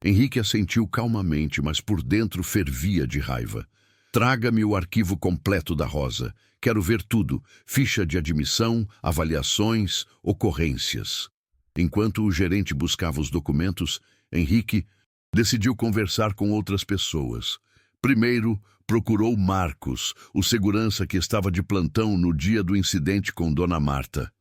Henrique assentiu calmamente, mas por dentro fervia de raiva. Traga-me o arquivo completo da Rosa. Quero ver tudo. Ficha de admissão, avaliações, ocorrências. Enquanto o gerente buscava os documentos, Henrique decidiu conversar com outras pessoas. Primeiro, procurou Marcos, o segurança que estava de plantão no dia do incidente com Dona Marta.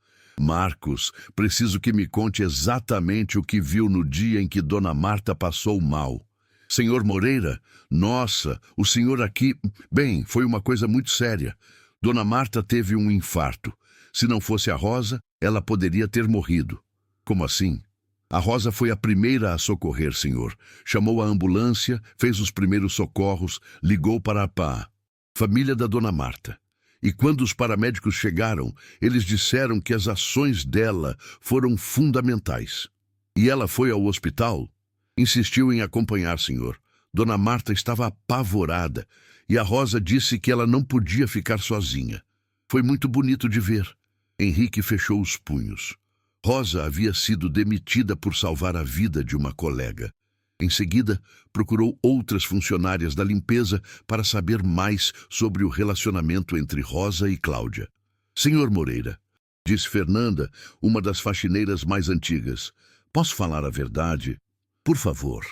Marcos, preciso que me conte exatamente o que viu no dia em que Dona Marta passou mal. Senhor Moreira, nossa, o senhor aqui... Bem, foi uma coisa muito séria. Dona Marta teve um infarto. Se não fosse a Rosa, ela poderia ter morrido. Como assim? A Rosa foi a primeira a socorrer, senhor. Chamou a ambulância, fez os primeiros socorros, ligou para a família da Dona Marta. E quando os paramédicos chegaram, eles disseram que as ações dela foram fundamentais. E ela foi ao hospital? Insistiu em acompanhar, senhor. Dona Marta estava apavorada e a Rosa disse que ela não podia ficar sozinha. Foi muito bonito de ver. Henrique fechou os punhos. Rosa havia sido demitida por salvar a vida de uma colega. Em seguida, procurou outras funcionárias da limpeza para saber mais sobre o relacionamento entre Rosa e Cláudia. Senhor Moreira, disse Fernanda, uma das faxineiras mais antigas, posso falar a verdade? Por favor.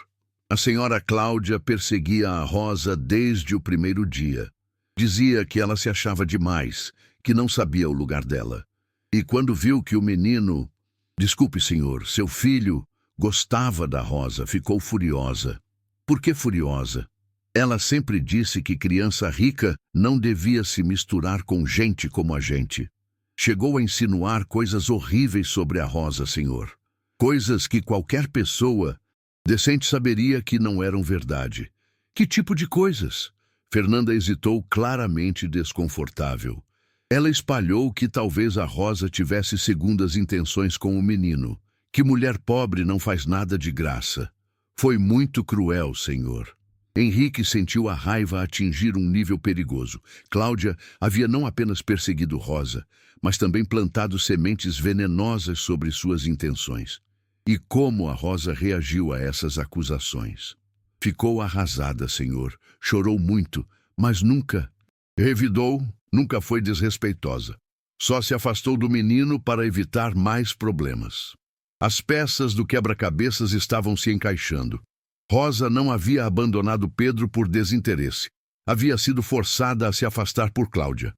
A senhora Cláudia perseguia a Rosa desde o primeiro dia. Dizia que ela se achava demais, que não sabia o lugar dela. E quando viu que o menino... Desculpe, senhor, seu filho gostava da Rosa, ficou furiosa. Por que furiosa? Ela sempre disse que criança rica não devia se misturar com gente como a gente. Chegou a insinuar coisas horríveis sobre a Rosa, senhor. Coisas que qualquer pessoa decente saberia que não eram verdade. Que tipo de coisas? Fernanda hesitou, claramente desconfortável. Ela espalhou que talvez a Rosa tivesse segundas intenções com o menino, que mulher pobre não faz nada de graça. Foi muito cruel, senhor. Henrique sentiu a raiva atingir um nível perigoso. Cláudia havia não apenas perseguido Rosa, mas também plantado sementes venenosas sobre suas intenções. E como a Rosa reagiu a essas acusações? Ficou arrasada, senhor. Chorou muito, mas nunca revidou, nunca foi desrespeitosa. Só se afastou do menino para evitar mais problemas. As peças do quebra-cabeças estavam se encaixando. Rosa não havia abandonado Pedro por desinteresse. Havia sido forçada a se afastar por Cláudia.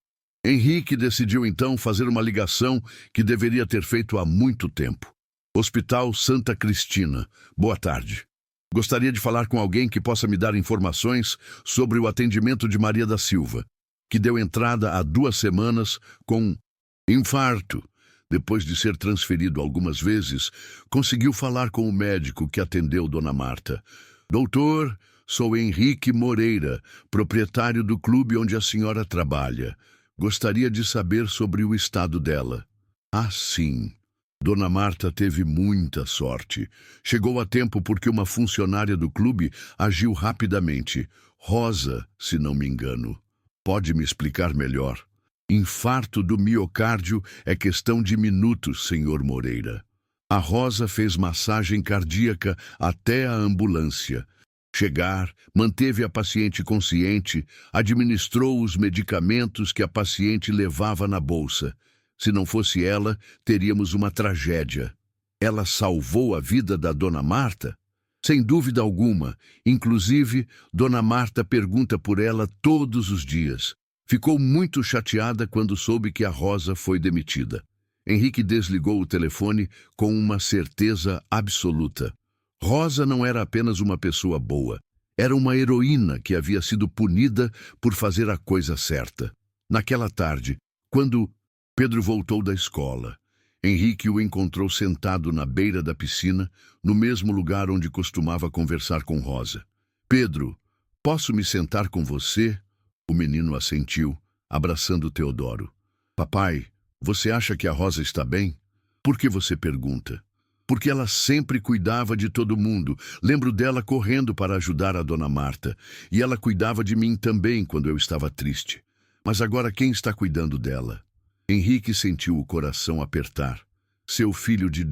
Henrique decidiu então fazer uma ligação que deveria ter feito há muito tempo. Hospital Santa Cristina. Boa tarde. Gostaria de falar com alguém que possa me dar informações sobre o atendimento de Maria da Silva, que deu entrada há 2 semanas com infarto. Depois de ser transferido algumas vezes, conseguiu falar com o médico que atendeu Dona Marta. Doutor, sou Henrique Moreira, proprietário do clube onde a senhora trabalha. Gostaria de saber sobre o estado dela. Ah, sim. Dona Marta teve muita sorte. Chegou a tempo porque uma funcionária do clube agiu rapidamente. Rosa, se não me engano. Pode me explicar melhor? Infarto do miocárdio é questão de minutos, senhor Moreira. A Rosa fez massagem cardíaca até a ambulância. Chegar, manteve a paciente consciente, administrou os medicamentos que a paciente levava na bolsa. Se não fosse ela, teríamos uma tragédia. Ela salvou a vida da Dona Marta? Sem dúvida alguma. Inclusive, Dona Marta pergunta por ela todos os dias. Ficou muito chateada quando soube que a Rosa foi demitida. Henrique desligou o telefone com uma certeza absoluta. Rosa não era apenas uma pessoa boa. Era uma heroína que havia sido punida por fazer a coisa certa. Naquela tarde, quando Pedro voltou da escola, Henrique o encontrou sentado na beira da piscina, no mesmo lugar onde costumava conversar com Rosa. Pedro, posso me sentar com você? O menino assentiu, abraçando Teodoro. Papai, você acha que a Rosa está bem? Por que você pergunta? Porque ela sempre cuidava de todo mundo. Lembro dela correndo para ajudar a Dona Marta. E ela cuidava de mim também quando eu estava triste. Mas agora quem está cuidando dela? Henrique sentiu o coração apertar. Seu filho de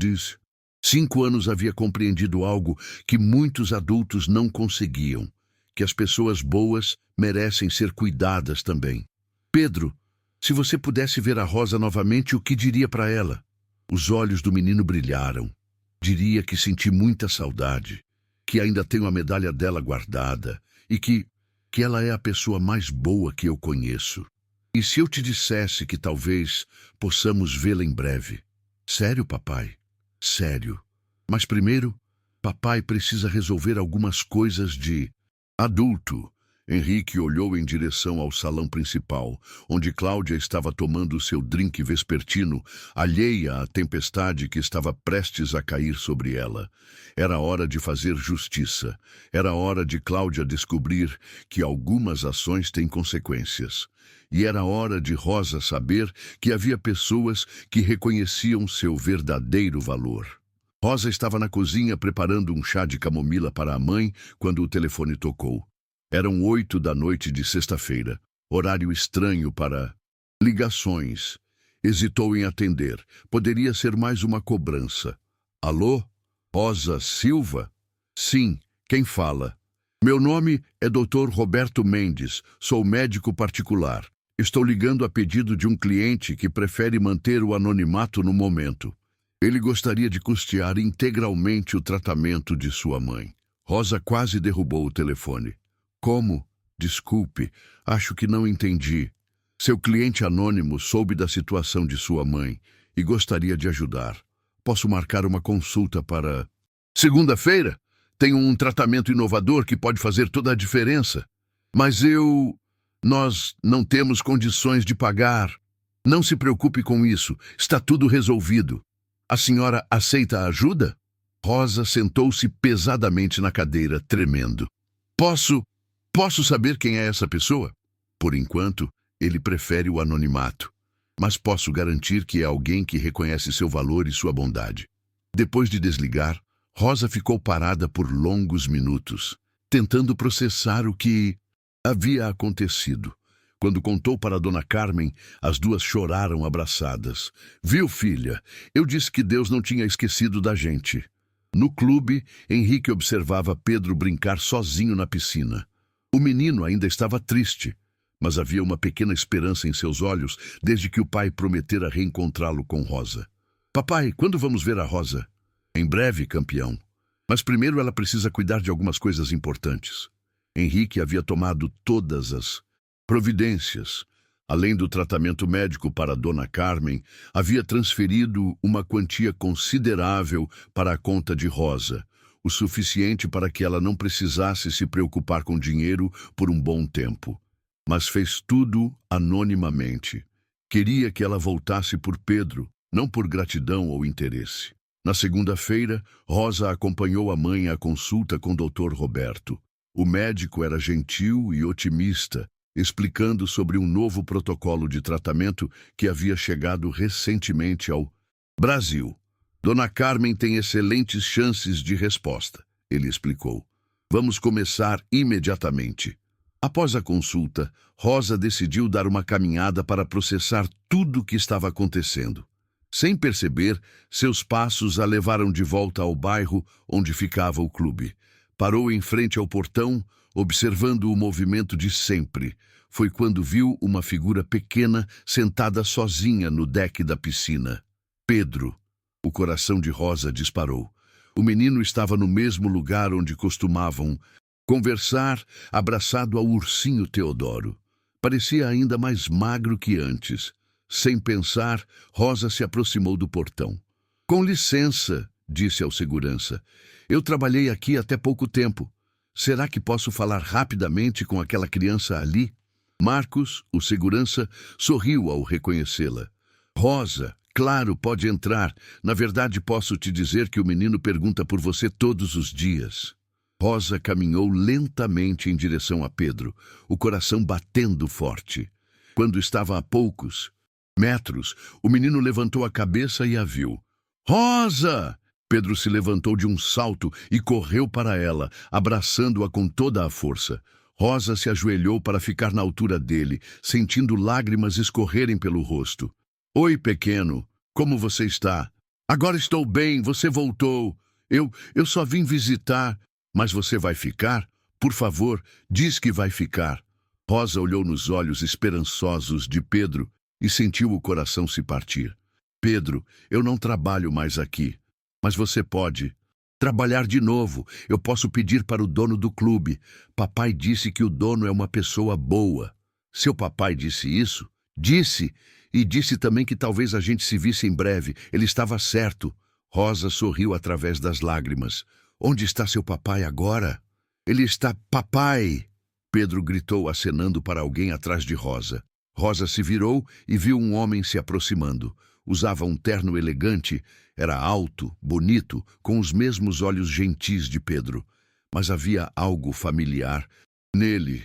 5 anos havia compreendido algo que muitos adultos não conseguiam. Que as pessoas boas merecem ser cuidadas também. Pedro, se você pudesse ver a Rosa novamente, o que diria para ela? Os olhos do menino brilharam. Diria que senti muita saudade, que ainda tenho a medalha dela guardada e que ela é a pessoa mais boa que eu conheço. E se eu te dissesse que talvez possamos vê-la em breve? Sério, papai? Sério. Mas primeiro, papai precisa resolver algumas coisas de adulto. Henrique olhou em direção ao salão principal, onde Cláudia estava tomando seu drink vespertino, alheia à tempestade que estava prestes a cair sobre ela. Era hora de fazer justiça. Era hora de Cláudia descobrir que algumas ações têm consequências. E era hora de Rosa saber que havia pessoas que reconheciam seu verdadeiro valor. Rosa estava na cozinha preparando um chá de camomila para a mãe quando o telefone tocou. Eram 8 da noite de sexta-feira, horário estranho para ligações. Hesitou em atender. Poderia ser mais uma cobrança. Alô? Rosa Silva? Sim, quem fala? Meu nome é Dr. Roberto Mendes, sou médico particular. Estou ligando a pedido de um cliente que prefere manter o anonimato no momento. Ele gostaria de custear integralmente o tratamento de sua mãe. Rosa quase derrubou o telefone. Como? Desculpe, acho que não entendi. Seu cliente anônimo soube da situação de sua mãe e gostaria de ajudar. Posso marcar uma consulta para segunda-feira? Tenho um tratamento inovador que pode fazer toda a diferença. Mas nós não temos condições de pagar. Não se preocupe com isso, está tudo resolvido. A senhora aceita a ajuda? Rosa sentou-se pesadamente na cadeira, tremendo. Posso saber quem é essa pessoa? Por enquanto, ele prefere o anonimato. mas posso garantir que é alguém que reconhece seu valor e sua bondade. Depois de desligar, Rosa ficou parada por longos minutos, tentando processar o que havia acontecido. Quando contou para Dona Carmen, as duas choraram abraçadas. Viu, filha? Eu disse que Deus não tinha esquecido da gente. No clube, Henrique observava Pedro brincar sozinho na piscina. O menino ainda estava triste, mas havia uma pequena esperança em seus olhos desde que o pai prometera reencontrá-lo com Rosa. Papai, quando vamos ver a Rosa? Em breve, campeão. Mas primeiro ela precisa cuidar de algumas coisas importantes. Henrique havia tomado todas as providências. Além do tratamento médico para Dona Carmen, havia transferido uma quantia considerável para a conta de Rosa, o suficiente para que ela não precisasse se preocupar com dinheiro por um bom tempo. Mas fez tudo anonimamente. Queria que ela voltasse por Pedro, não por gratidão ou interesse. Na segunda-feira, Rosa acompanhou a mãe à consulta com o Dr. Roberto. O médico era gentil e otimista, explicando sobre um novo protocolo de tratamento que havia chegado recentemente ao Brasil. Dona Carmen tem excelentes chances de resposta, ele explicou. Vamos começar imediatamente. Após a consulta, Rosa decidiu dar uma caminhada para processar tudo o que estava acontecendo. Sem perceber, seus passos a levaram de volta ao bairro onde ficava o clube. Parou em frente ao portão, observando o movimento de sempre. Foi quando viu uma figura pequena sentada sozinha no deck da piscina. Pedro. O coração de Rosa disparou. O menino estava no mesmo lugar onde costumavam conversar, abraçado ao ursinho Teodoro. Parecia ainda mais magro que antes. Sem pensar, Rosa se aproximou do portão. Com licença, disse ao segurança. Eu trabalhei aqui até pouco tempo. Será que posso falar rapidamente com aquela criança ali? Marcos, o segurança, sorriu ao reconhecê-la. Rosa, claro, pode entrar. Na verdade, posso te dizer que o menino pergunta por você todos os dias. Rosa caminhou lentamente em direção a Pedro, o coração batendo forte. Quando estava a poucos metros, o menino levantou a cabeça e a viu. Rosa! Pedro se levantou de um salto e correu para ela, abraçando-a com toda a força. Rosa se ajoelhou para ficar na altura dele, sentindo lágrimas escorrerem pelo rosto. Oi, pequeno, como você está? Agora estou bem, você voltou. Eu só vim visitar. Mas você vai ficar? Por favor, diz que vai ficar. Rosa olhou nos olhos esperançosos de Pedro e sentiu o coração se partir. Pedro, eu não trabalho mais aqui. Mas você pode trabalhar de novo. Eu posso pedir para o dono do clube. Papai disse que o dono é uma pessoa boa. Seu papai disse isso? Disse. E disse também que talvez a gente se visse em breve. Ele estava certo. Rosa sorriu através das lágrimas. Onde está seu papai agora? Ele está... Papai! Pedro gritou, acenando para alguém atrás de Rosa. Rosa se virou e viu um homem se aproximando. Usava um terno elegante, era alto, bonito, com os mesmos olhos gentis de Pedro. Mas havia algo familiar nele.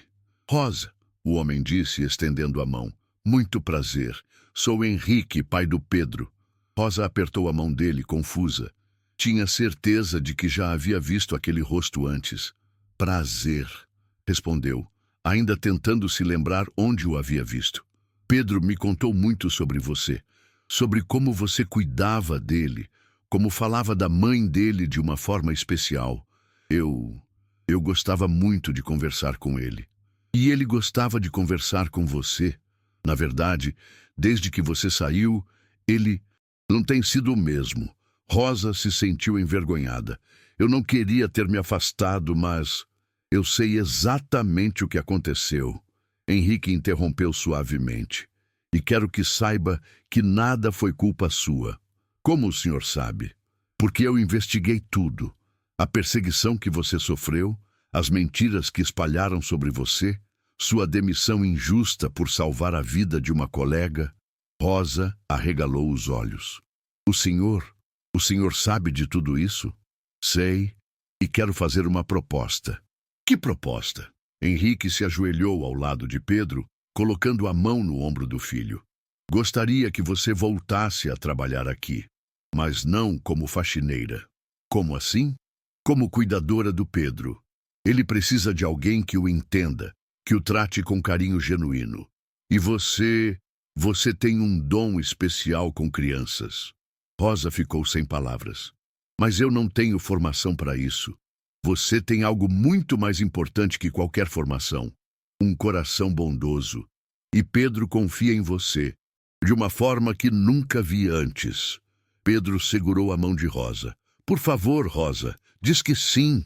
Rosa, o homem disse, estendendo a mão. Muito prazer. Sou Henrique, pai do Pedro. Rosa apertou a mão dele, confusa. Tinha certeza de que já havia visto aquele rosto antes. Prazer, respondeu, ainda tentando se lembrar onde o havia visto. Pedro me contou muito sobre você. Sobre como você cuidava dele, como falava da mãe dele de uma forma especial. Eu gostava muito de conversar com ele. E ele gostava de conversar com você. Na verdade, desde que você saiu, ele não tem sido o mesmo. Rosa se sentiu envergonhada. Eu não queria ter me afastado, mas eu sei exatamente o que aconteceu. Henrique interrompeu suavemente. E quero que saiba que nada foi culpa sua. Como o senhor sabe? Porque eu investiguei tudo. A perseguição que você sofreu, as mentiras que espalharam sobre você, sua demissão injusta por salvar a vida de uma colega. Rosa arregalou os olhos. O senhor sabe de tudo isso? Sei, e quero fazer uma proposta. Que proposta? Henrique se ajoelhou ao lado de Pedro, colocando a mão no ombro do filho. Gostaria que você voltasse a trabalhar aqui, mas não como faxineira. Como assim? Como cuidadora do Pedro. Ele precisa de alguém que o entenda, que o trate com carinho genuíno. E você tem um dom especial com crianças. Rosa ficou sem palavras. Mas eu não tenho formação para isso. Você tem algo muito mais importante que qualquer formação. Um coração bondoso. E Pedro confia em você, de uma forma que nunca vi antes. Pedro segurou a mão de Rosa. Por favor, Rosa, diz que sim.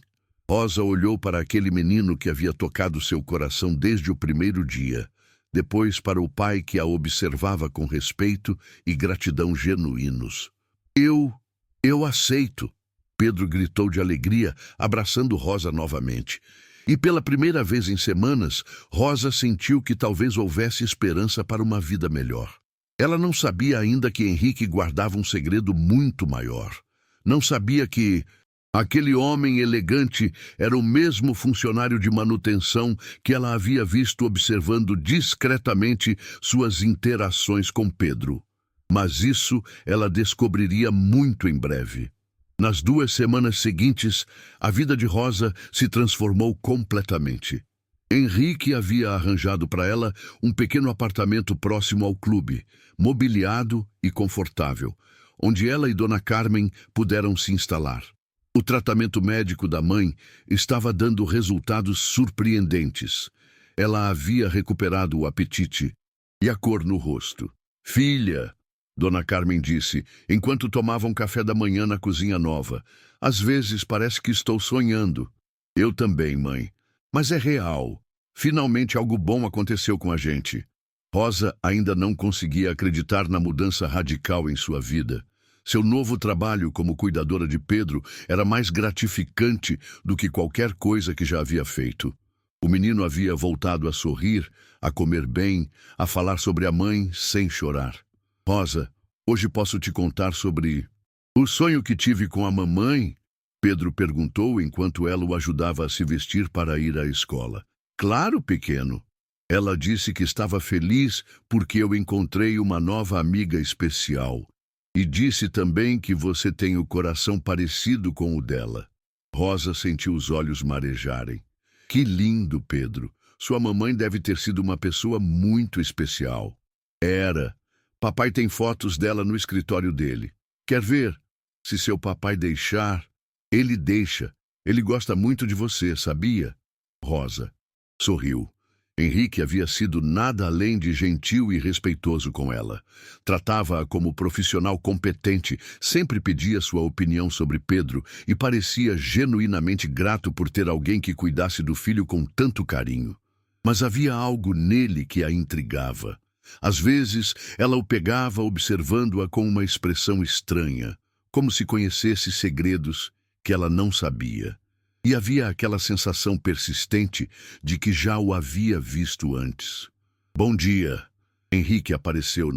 Rosa olhou para aquele menino que havia tocado seu coração desde o primeiro dia. Depois para o pai que a observava com respeito e gratidão genuínos. Eu aceito. Pedro gritou de alegria, abraçando Rosa novamente. E pela primeira vez em semanas, Rosa sentiu que talvez houvesse esperança para uma vida melhor. Ela não sabia ainda que Henrique guardava um segredo muito maior. Não sabia que aquele homem elegante era o mesmo funcionário de manutenção que ela havia visto observando discretamente suas interações com Pedro. Mas isso ela descobriria muito em breve. Nas 2 semanas seguintes, a vida de Rosa se transformou completamente. Henrique havia arranjado para ela um pequeno apartamento próximo ao clube, mobiliado e confortável, onde ela e Dona Carmen puderam se instalar. O tratamento médico da mãe estava dando resultados surpreendentes. Ela havia recuperado o apetite e a cor no rosto. Filha, Dona Carmen disse, enquanto tomavam café da manhã na cozinha nova. Às vezes parece que estou sonhando. Eu também, mãe. Mas é real. Finalmente algo bom aconteceu com a gente. Rosa ainda não conseguia acreditar na mudança radical em sua vida. Seu novo trabalho como cuidadora de Pedro era mais gratificante do que qualquer coisa que já havia feito. O menino havia voltado a sorrir, a comer bem, a falar sobre a mãe sem chorar. Rosa, hoje posso te contar sobre o sonho que tive com a mamãe? Pedro perguntou enquanto ela o ajudava a se vestir para ir à escola. Claro, pequeno. Ela disse que estava feliz porque eu encontrei uma nova amiga especial. E disse também que você tem o coração parecido com o dela. Rosa sentiu os olhos marejarem. Que lindo, Pedro. Sua mamãe deve ter sido uma pessoa muito especial. Era. Papai tem fotos dela no escritório dele. Quer ver? Se seu papai deixar, ele deixa. Ele gosta muito de você, sabia? Rosa sorriu. Henrique havia sido nada além de gentil e respeitoso com ela. Tratava-a como profissional competente, sempre pedia sua opinião sobre Pedro e parecia genuinamente grato por ter alguém que cuidasse do filho com tanto carinho. Mas havia algo nele que a intrigava. Às vezes, ela o pegava observando-a com uma expressão estranha, como se conhecesse segredos que ela não sabia. E havia aquela sensação persistente de que já o havia visto antes. Bom dia. Henrique apareceu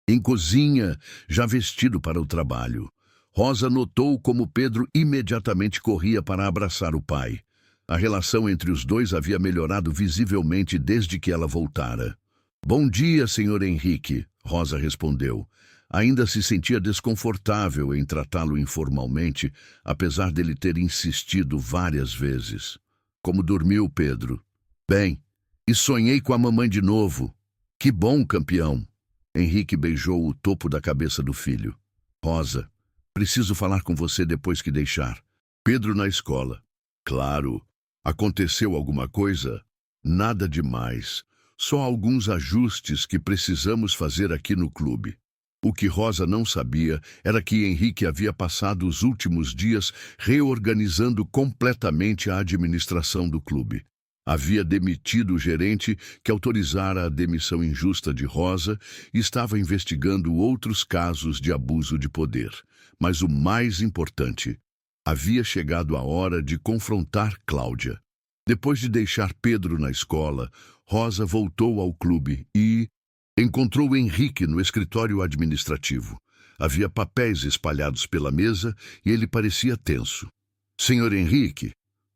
em cozinha, já vestido para o trabalho. Rosa notou como Pedro imediatamente corria para abraçar o pai. A relação entre os dois havia melhorado visivelmente desde que ela voltara. Bom dia, senhor Henrique, Rosa respondeu. Ainda se sentia desconfortável em tratá-lo informalmente, apesar dele ter insistido várias vezes. Como dormiu, Pedro? Bem, e sonhei com a mamãe de novo. Que bom, campeão! Henrique beijou o topo da cabeça do filho. Rosa, preciso falar com você depois que deixar. Pedro na escola. Claro. Aconteceu alguma coisa? Nada demais. Só alguns ajustes que precisamos fazer aqui no clube. O que Rosa não sabia era que Henrique havia passado os últimos dias reorganizando completamente a administração do clube. Havia demitido o gerente que autorizara a demissão injusta de Rosa e estava investigando outros casos de abuso de poder. Mas o mais importante, havia chegado a hora de confrontar Cláudia. Depois de deixar Pedro na escola, Rosa voltou ao clube e encontrou Henrique no escritório administrativo. Havia papéis espalhados pela mesa e ele parecia tenso. Senhor Henrique,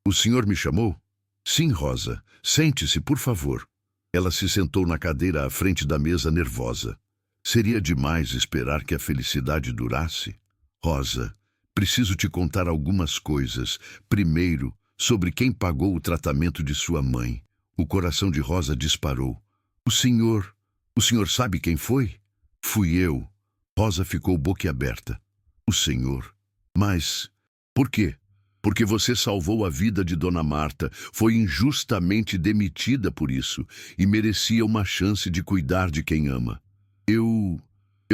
o senhor me chamou? Sim, Rosa. Sente-se, por favor. Ela se sentou na cadeira à frente da mesa, nervosa. Seria demais esperar que a felicidade durasse? Rosa, preciso te contar algumas coisas. Primeiro, sobre quem pagou o tratamento de sua mãe. O coração de Rosa disparou. O senhor sabe quem foi? Fui eu. Rosa ficou boquiaberta. O senhor? Mas, por quê? Porque você salvou a vida de Dona Marta, foi injustamente demitida por isso e merecia uma chance de cuidar de quem ama. Eu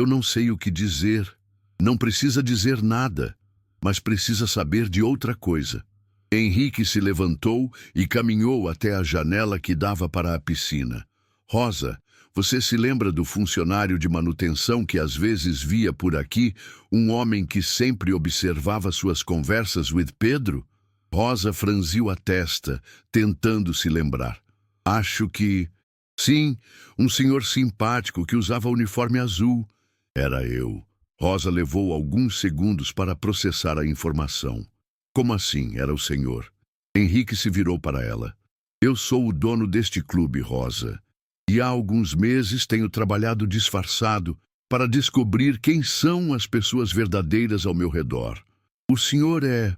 não sei o que dizer. Não precisa dizer nada, mas precisa saber de outra coisa. Henrique se levantou e caminhou até a janela que dava para a piscina. Rosa, você se lembra do funcionário de manutenção que às vezes via por aqui, um homem que sempre observava suas conversas com Pedro? Rosa franziu a testa, tentando se lembrar. Acho que... Sim, um senhor simpático que usava uniforme azul. Era eu. Rosa levou alguns segundos para processar a informação. Como assim, era o senhor? Henrique se virou para ela. Eu sou o dono deste clube, Rosa. E há alguns meses tenho trabalhado disfarçado para descobrir quem são as pessoas verdadeiras ao meu redor. O senhor é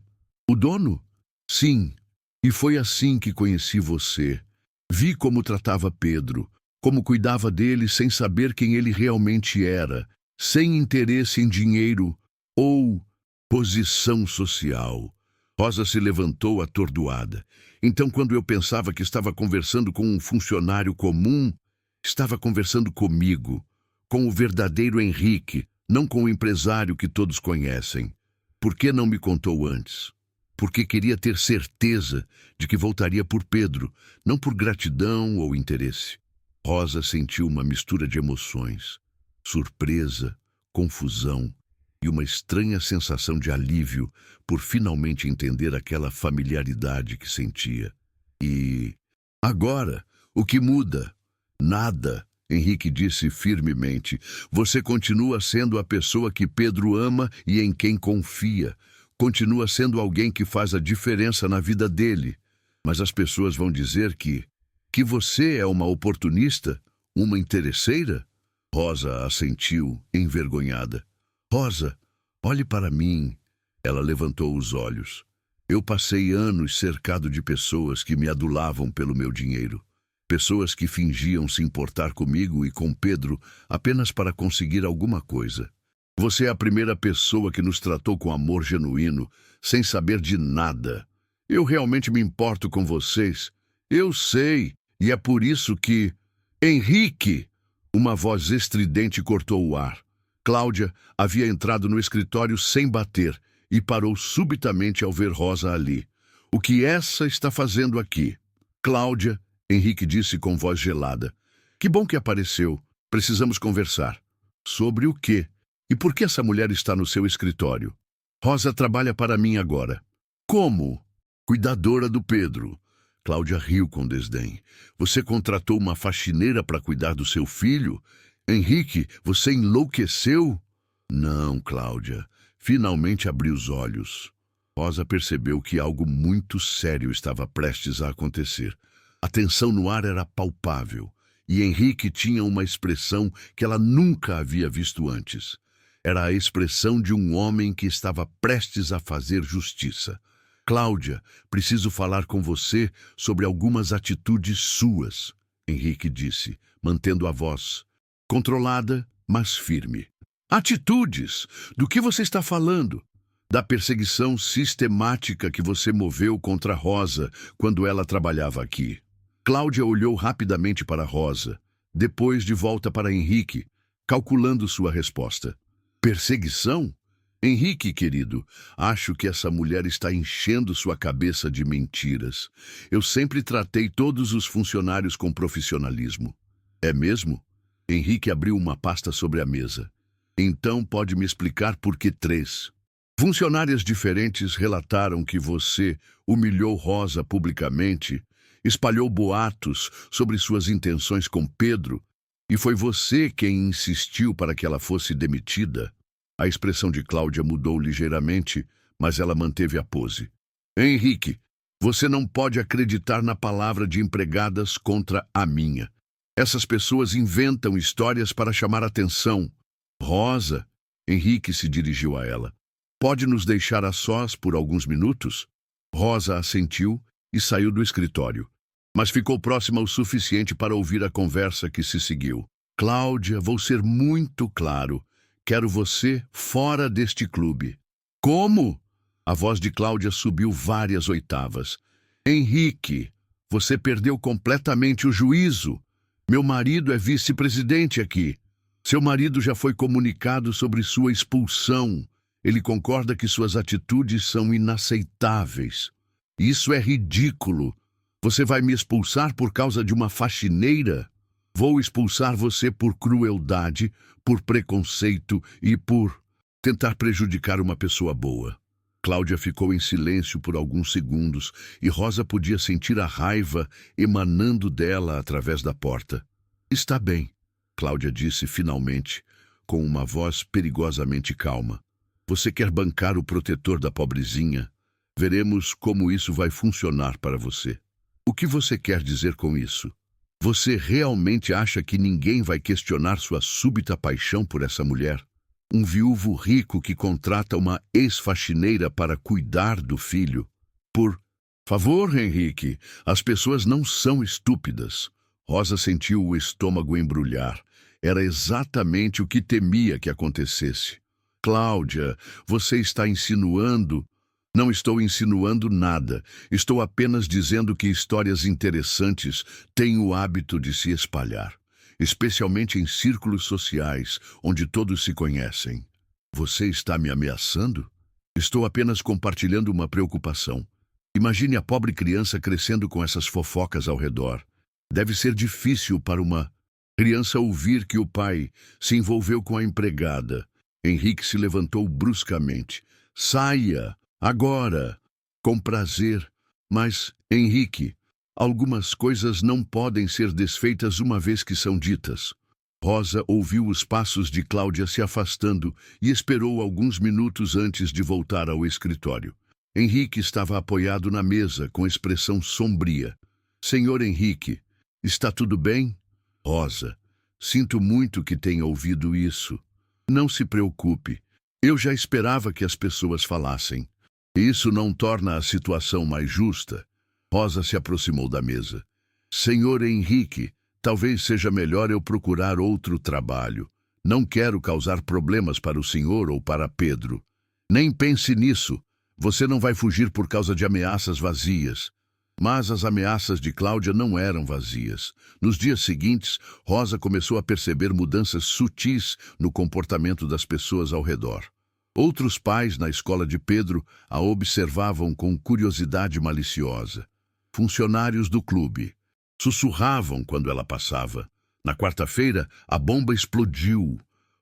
o dono? Sim, e foi assim que conheci você. Vi como tratava Pedro, como cuidava dele sem saber quem ele realmente era, sem interesse em dinheiro ou posição social. Rosa se levantou atordoada. Então, quando eu pensava que estava conversando com um funcionário comum, estava conversando comigo, com o verdadeiro Henrique, não com o empresário que todos conhecem. Por que não me contou antes? Porque queria ter certeza de que voltaria por Pedro, não por gratidão ou interesse. Rosa sentiu uma mistura de emoções, surpresa, confusão e uma estranha sensação de alívio por finalmente entender aquela familiaridade que sentia. E agora, o que muda? Nada, Henrique disse firmemente. Você continua sendo a pessoa que Pedro ama e em quem confia. Continua sendo alguém que faz a diferença na vida dele. Mas as pessoas vão dizer que você é uma oportunista, uma interesseira? Rosa assentiu, envergonhada. Rosa, olhe para mim. Ela levantou os olhos. Eu passei anos cercado de pessoas que me adulavam pelo meu dinheiro. Pessoas que fingiam se importar comigo e com Pedro apenas para conseguir alguma coisa. Você é a primeira pessoa que nos tratou com amor genuíno, sem saber de nada. Eu realmente me importo com vocês. Eu sei, e é por isso que... Henrique! Uma voz estridente cortou o ar. Cláudia havia entrado no escritório sem bater e parou subitamente ao ver Rosa ali. O que essa está fazendo aqui? Cláudia, Henrique disse com voz gelada. Que bom que apareceu. Precisamos conversar. Sobre o quê? E por que essa mulher está no seu escritório? Rosa trabalha para mim agora. Como? Cuidadora do Pedro. Cláudia riu com desdém. Você contratou uma faxineira para cuidar do seu filho? Henrique, você enlouqueceu? Não, Cláudia. Finalmente abri os olhos. Rosa percebeu que algo muito sério estava prestes a acontecer. A tensão no ar era palpável, e Henrique tinha uma expressão que ela nunca havia visto antes. Era a expressão de um homem que estava prestes a fazer justiça. Cláudia, preciso falar com você sobre algumas atitudes suas, Henrique disse, mantendo a voz controlada, mas firme. Atitudes? Do que você está falando? Da perseguição sistemática que você moveu contra Rosa quando ela trabalhava aqui. Cláudia olhou rapidamente para Rosa, depois de volta para Henrique, calculando sua resposta. Perseguição? Henrique, querido, acho que essa mulher está enchendo sua cabeça de mentiras. Eu sempre tratei todos os funcionários com profissionalismo. É mesmo? Henrique abriu uma pasta sobre a mesa. Então pode me explicar por que 3? Funcionárias diferentes relataram que você humilhou Rosa publicamente, espalhou boatos sobre suas intenções com Pedro, e foi você quem insistiu para que ela fosse demitida. A expressão de Cláudia mudou ligeiramente, mas ela manteve a pose. Henrique, você não pode acreditar na palavra de empregadas contra a minha. Essas pessoas inventam histórias para chamar atenção. Rosa, Henrique se dirigiu a ela. Pode nos deixar a sós por alguns minutos? Rosa assentiu e saiu do escritório, mas ficou próxima o suficiente para ouvir a conversa que se seguiu. Cláudia, vou ser muito claro. Quero você fora deste clube. Como? A voz de Cláudia subiu várias oitavas. Henrique, você perdeu completamente o juízo. Meu marido é vice-presidente aqui. Seu marido já foi comunicado sobre sua expulsão. Ele concorda que suas atitudes são inaceitáveis. Isso é ridículo. Você vai me expulsar por causa de uma faxineira? Vou expulsar você por crueldade, por preconceito e por tentar prejudicar uma pessoa boa. Cláudia ficou em silêncio por alguns segundos e Rosa podia sentir a raiva emanando dela através da porta. Está bem, Cláudia disse finalmente, com uma voz perigosamente calma. Você quer bancar o protetor da pobrezinha? Veremos como isso vai funcionar para você. O que você quer dizer com isso? Você realmente acha que ninguém vai questionar sua súbita paixão por essa mulher? Um viúvo rico que contrata uma ex-faxineira para cuidar do filho? Por favor, Henrique, as pessoas não são estúpidas. Rosa sentiu o estômago embrulhar. Era exatamente o que temia que acontecesse. Cláudia, você está insinuando... Não estou insinuando nada. Estou apenas dizendo que histórias interessantes têm o hábito de se espalhar, especialmente em círculos sociais, onde todos se conhecem. Você está me ameaçando? Estou apenas compartilhando uma preocupação. Imagine a pobre criança crescendo com essas fofocas ao redor. Deve ser difícil para uma criança ouvir que o pai se envolveu com a empregada. Henrique se levantou bruscamente. Saia! Agora! Com prazer. Mas, Henrique, algumas coisas não podem ser desfeitas uma vez que são ditas. Rosa ouviu os passos de Cláudia se afastando e esperou alguns minutos antes de voltar ao escritório. Henrique estava apoiado na mesa, com expressão sombria. Senhor Henrique, está tudo bem? Rosa, sinto muito que tenha ouvido isso. Não se preocupe. Eu já esperava que as pessoas falassem. Isso não torna a situação mais justa. Rosa se aproximou da mesa. Senhor Henrique, talvez seja melhor eu procurar outro trabalho. Não quero causar problemas para o senhor ou para Pedro. Nem pense nisso. Você não vai fugir por causa de ameaças vazias. Mas as ameaças de Cláudia não eram vazias. Nos dias seguintes, Rosa começou a perceber mudanças sutis no comportamento das pessoas ao redor. Outros pais na escola de Pedro a observavam com curiosidade maliciosa. Funcionários do clube sussurravam quando ela passava. Na quarta-feira, a bomba explodiu.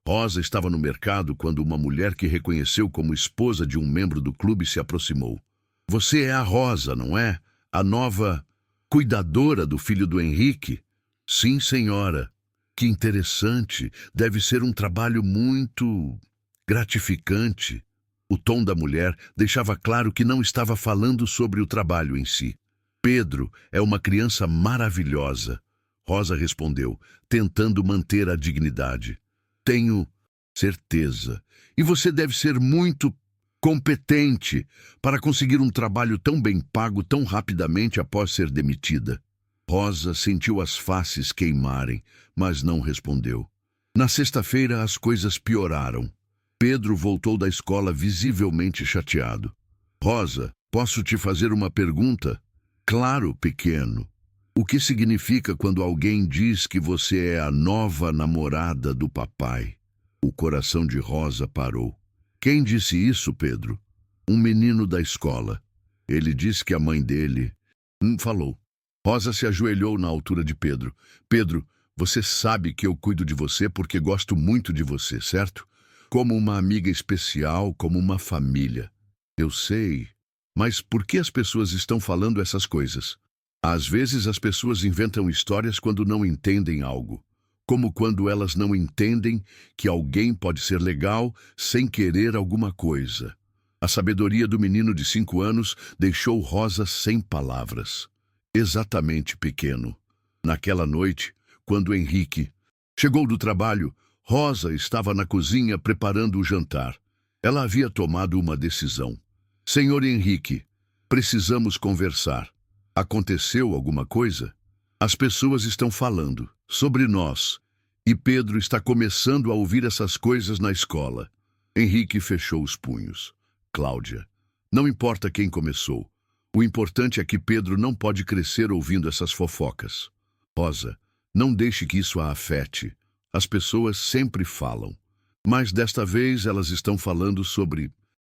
Rosa estava no mercado quando uma mulher que reconheceu como esposa de um membro do clube se aproximou. Você é a Rosa, não é? A nova cuidadora do filho do Henrique? Sim, senhora. Que interessante. Deve ser um trabalho muito gratificante. O tom da mulher deixava claro que não estava falando sobre o trabalho em si. Pedro é uma criança maravilhosa, Rosa respondeu, tentando manter a dignidade. Tenho certeza. E você deve ser muito competente para conseguir um trabalho tão bem pago tão rapidamente após ser demitida. Rosa sentiu as faces queimarem, mas não respondeu. Na sexta-feira as coisas pioraram. Pedro voltou da escola visivelmente chateado. Rosa, posso te fazer uma pergunta? Claro, pequeno. O que significa quando alguém diz que você é a nova namorada do papai? O coração de Rosa parou. Quem disse isso, Pedro? Um menino da escola. Ele disse que a mãe dele... falou. Rosa se ajoelhou na altura de Pedro. Pedro, você sabe que eu cuido de você porque gosto muito de você, certo? Como uma amiga especial, como uma família. Eu sei, mas por que as pessoas estão falando essas coisas? Às vezes as pessoas inventam histórias quando não entendem algo. Como quando elas não entendem que alguém pode ser legal sem querer alguma coisa. A sabedoria do menino de 5 anos deixou Rosa sem palavras. Exatamente, pequeno. Naquela noite, quando Henrique chegou do trabalho. Rosa estava na cozinha preparando o jantar. Ela havia tomado uma decisão. Senhor Henrique, precisamos conversar. Aconteceu alguma coisa? As pessoas estão falando sobre nós. E Pedro está começando a ouvir essas coisas na escola. Henrique fechou os punhos. Cláudia, não importa quem começou. O importante é que Pedro não pode crescer ouvindo essas fofocas. Rosa, não deixe que isso a afete. As pessoas sempre falam. Mas desta vez elas estão falando sobre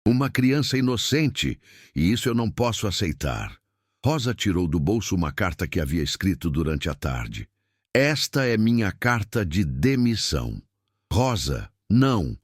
uma criança inocente, e isso eu não posso aceitar. Rosa tirou do bolso uma carta que havia escrito durante a tarde. Esta é minha carta de demissão. Rosa, não.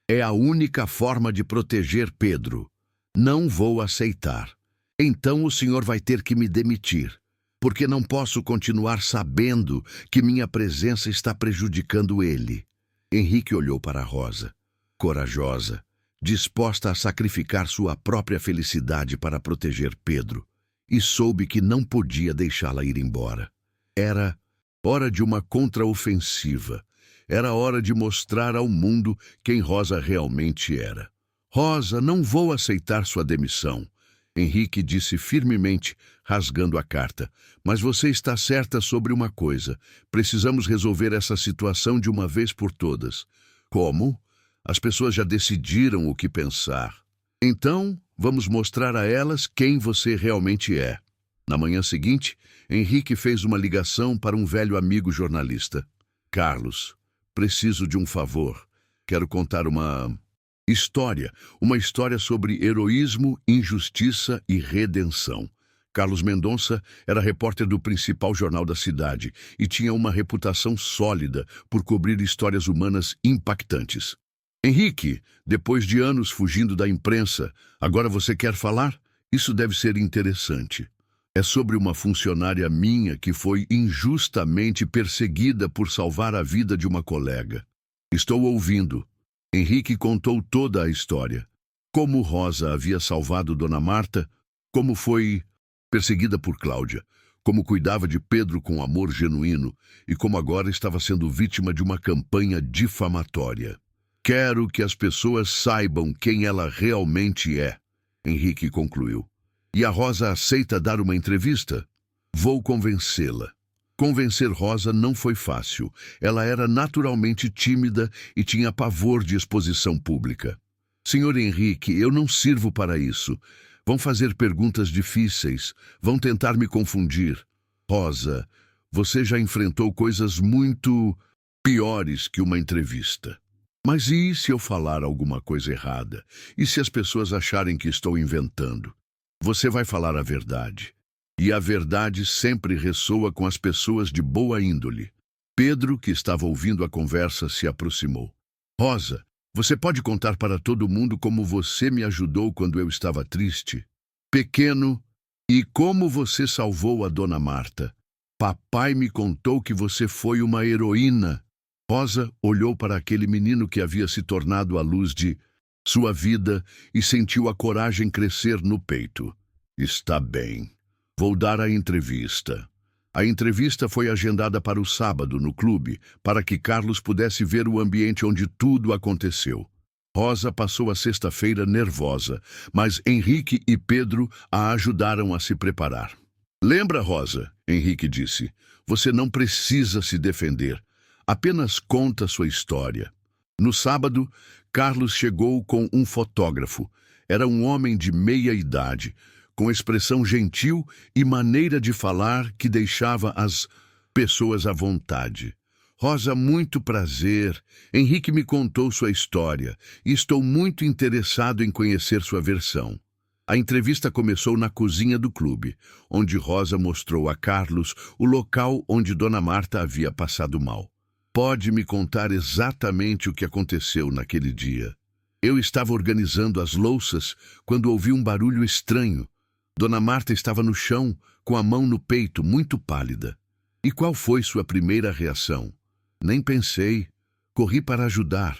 É a única forma de proteger Pedro. Não vou aceitar. Então o senhor vai ter que me demitir, porque não posso continuar sabendo que minha presença está prejudicando ele. Henrique olhou para Rosa, corajosa, disposta a sacrificar sua própria felicidade para proteger Pedro, e soube que não podia deixá-la ir embora. Era hora de uma contraofensiva. Era hora de mostrar ao mundo quem Rosa realmente era. Rosa, não vou aceitar sua demissão. Henrique disse firmemente, rasgando a carta. Mas você está certa sobre uma coisa. Precisamos resolver essa situação de uma vez por todas. Como? As pessoas já decidiram o que pensar. Então, vamos mostrar a elas quem você realmente é. Na manhã seguinte, Henrique fez uma ligação para um velho amigo jornalista. Carlos, preciso de um favor. Quero contar uma história sobre heroísmo, injustiça e redenção. Carlos Mendonça era repórter do principal jornal da cidade e tinha uma reputação sólida por cobrir histórias humanas impactantes. Henrique, depois de anos fugindo da imprensa, agora você quer falar? Isso deve ser interessante. É sobre uma funcionária minha que foi injustamente perseguida por salvar a vida de uma colega. Estou ouvindo. Henrique contou toda a história. Como Rosa havia salvado Dona Marta, como foi perseguida por Cláudia, como cuidava de Pedro com amor genuíno e como agora estava sendo vítima de uma campanha difamatória. Quero que as pessoas saibam quem ela realmente é, Henrique concluiu. E a Rosa aceita dar uma entrevista? Vou convencê-la. Convencer Rosa não foi fácil. Ela era naturalmente tímida e tinha pavor de exposição pública. Senhor Henrique, eu não sirvo para isso. Vão fazer perguntas difíceis. Vão tentar me confundir. Rosa, você já enfrentou coisas muito piores que uma entrevista. Mas e se eu falar alguma coisa errada? E se as pessoas acharem que estou inventando? Você vai falar a verdade. E a verdade sempre ressoa com as pessoas de boa índole. Pedro, que estava ouvindo a conversa, se aproximou. Rosa, você pode contar para todo mundo como você me ajudou quando eu estava triste? Pequeno, e como você salvou a Dona Marta? Papai me contou que você foi uma heroína. Rosa olhou para aquele menino que havia se tornado a luz de sua vida e sentiu a coragem crescer no peito. Está bem. Vou dar a entrevista. A entrevista foi agendada para o sábado no clube, para que Carlos pudesse ver o ambiente onde tudo aconteceu. Rosa passou a sexta-feira nervosa, mas Henrique e Pedro a ajudaram a se preparar. Lembra, Rosa? Henrique disse. Você não precisa se defender. Apenas conta sua história. No sábado, Carlos chegou com um fotógrafo. Era um homem de meia idade, com expressão gentil e maneira de falar que deixava as pessoas à vontade. Rosa, muito prazer. Henrique me contou sua história e estou muito interessado em conhecer sua versão. A entrevista começou na cozinha do clube, onde Rosa mostrou a Carlos o local onde Dona Marta havia passado mal. Pode me contar exatamente o que aconteceu naquele dia? Eu estava organizando as louças quando ouvi um barulho estranho. Dona Marta estava no chão, com a mão no peito, muito pálida. E qual foi sua primeira reação? Nem pensei. Corri para ajudar.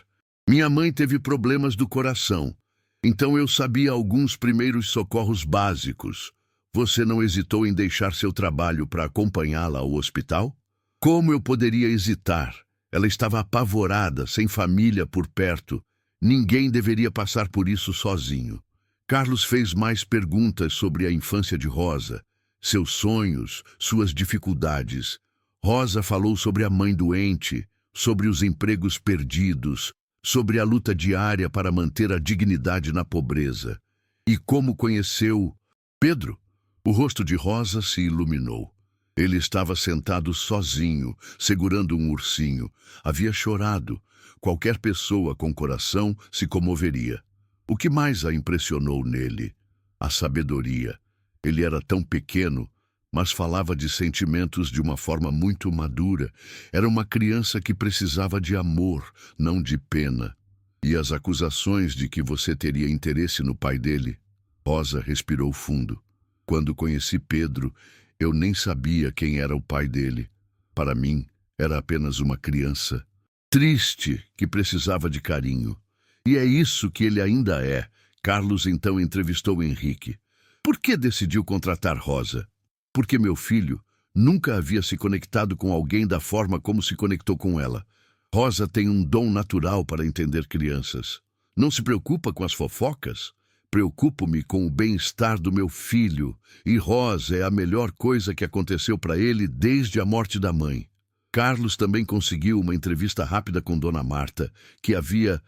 Minha mãe teve problemas do coração, então eu sabia alguns primeiros socorros básicos. Você não hesitou em deixar seu trabalho para acompanhá-la ao hospital? Como eu poderia hesitar? Ela estava apavorada, sem família por perto. Ninguém deveria passar por isso sozinho. Carlos fez mais perguntas sobre a infância de Rosa, seus sonhos, suas dificuldades. Rosa falou sobre a mãe doente, sobre os empregos perdidos, sobre a luta diária para manter a dignidade na pobreza. E como conheceu Pedro? O rosto de Rosa se iluminou. Ele estava sentado sozinho, segurando um ursinho. Havia chorado. Qualquer pessoa com coração se comoveria. O que mais a impressionou nele? A sabedoria. Ele era tão pequeno, mas falava de sentimentos de uma forma muito madura. Era uma criança que precisava de amor, não de pena. E as acusações de que você teria interesse no pai dele? Rosa respirou fundo. Quando conheci Pedro, eu nem sabia quem era o pai dele. Para mim, era apenas uma criança triste que precisava de carinho. E é isso que ele ainda é. Carlos então entrevistou Henrique. Por que decidiu contratar Rosa? Porque meu filho nunca havia se conectado com alguém da forma como se conectou com ela. Rosa tem um dom natural para entender crianças. Não se preocupa com as fofocas? Preocupo-me com o bem-estar do meu filho, e Rosa é a melhor coisa que aconteceu para ele desde a morte da mãe. Carlos também conseguiu uma entrevista rápida com Dona Marta, que havia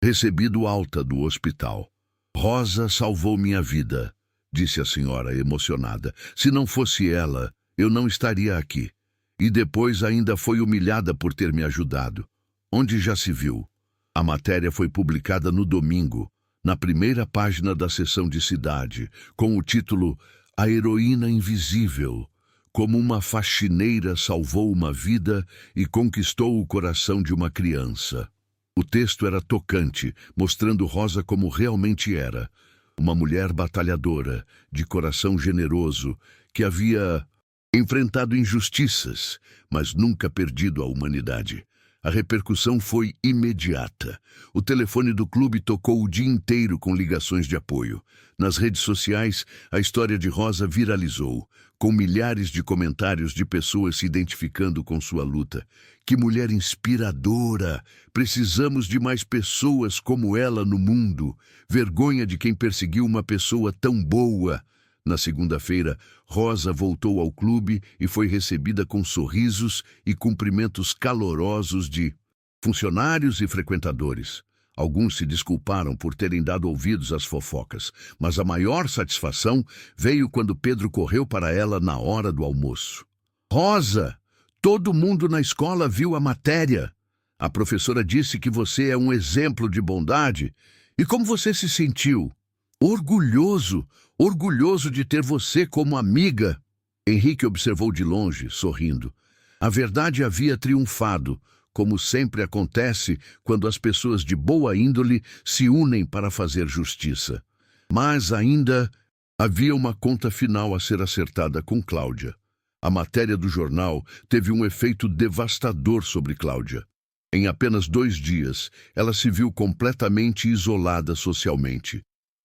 recebido alta do hospital. Rosa salvou minha vida, disse a senhora emocionada. Se não fosse ela, eu não estaria aqui. E depois ainda foi humilhada por ter me ajudado. Onde já se viu? A matéria foi publicada no domingo, na primeira página da seção de cidade, com o título A Heroína Invisível. Como uma faxineira salvou uma vida e conquistou o coração de uma criança. O texto era tocante, mostrando Rosa como realmente era. Uma mulher batalhadora, de coração generoso, que havia enfrentado injustiças, mas nunca perdido a humanidade. A repercussão foi imediata. O telefone do clube tocou o dia inteiro com ligações de apoio. Nas redes sociais, a história de Rosa viralizou, com milhares de comentários de pessoas se identificando com sua luta. Que mulher inspiradora! Precisamos de mais pessoas como ela no mundo. Vergonha de quem perseguiu uma pessoa tão boa. Na segunda-feira, Rosa voltou ao clube e foi recebida com sorrisos e cumprimentos calorosos de funcionários e frequentadores. Alguns se desculparam por terem dado ouvidos às fofocas, mas a maior satisfação veio quando Pedro correu para ela na hora do almoço. Rosa, todo mundo na escola viu a matéria. A professora disse que você é um exemplo de bondade. E como você se sentiu? Orgulhoso de ter você como amiga. Henrique observou de longe, sorrindo. A verdade havia triunfado, como sempre acontece quando as pessoas de boa índole se unem para fazer justiça. Mas ainda havia uma conta final a ser acertada com Cláudia. A matéria do jornal teve um efeito devastador sobre Cláudia. Em apenas 2 dias, ela se viu completamente isolada socialmente.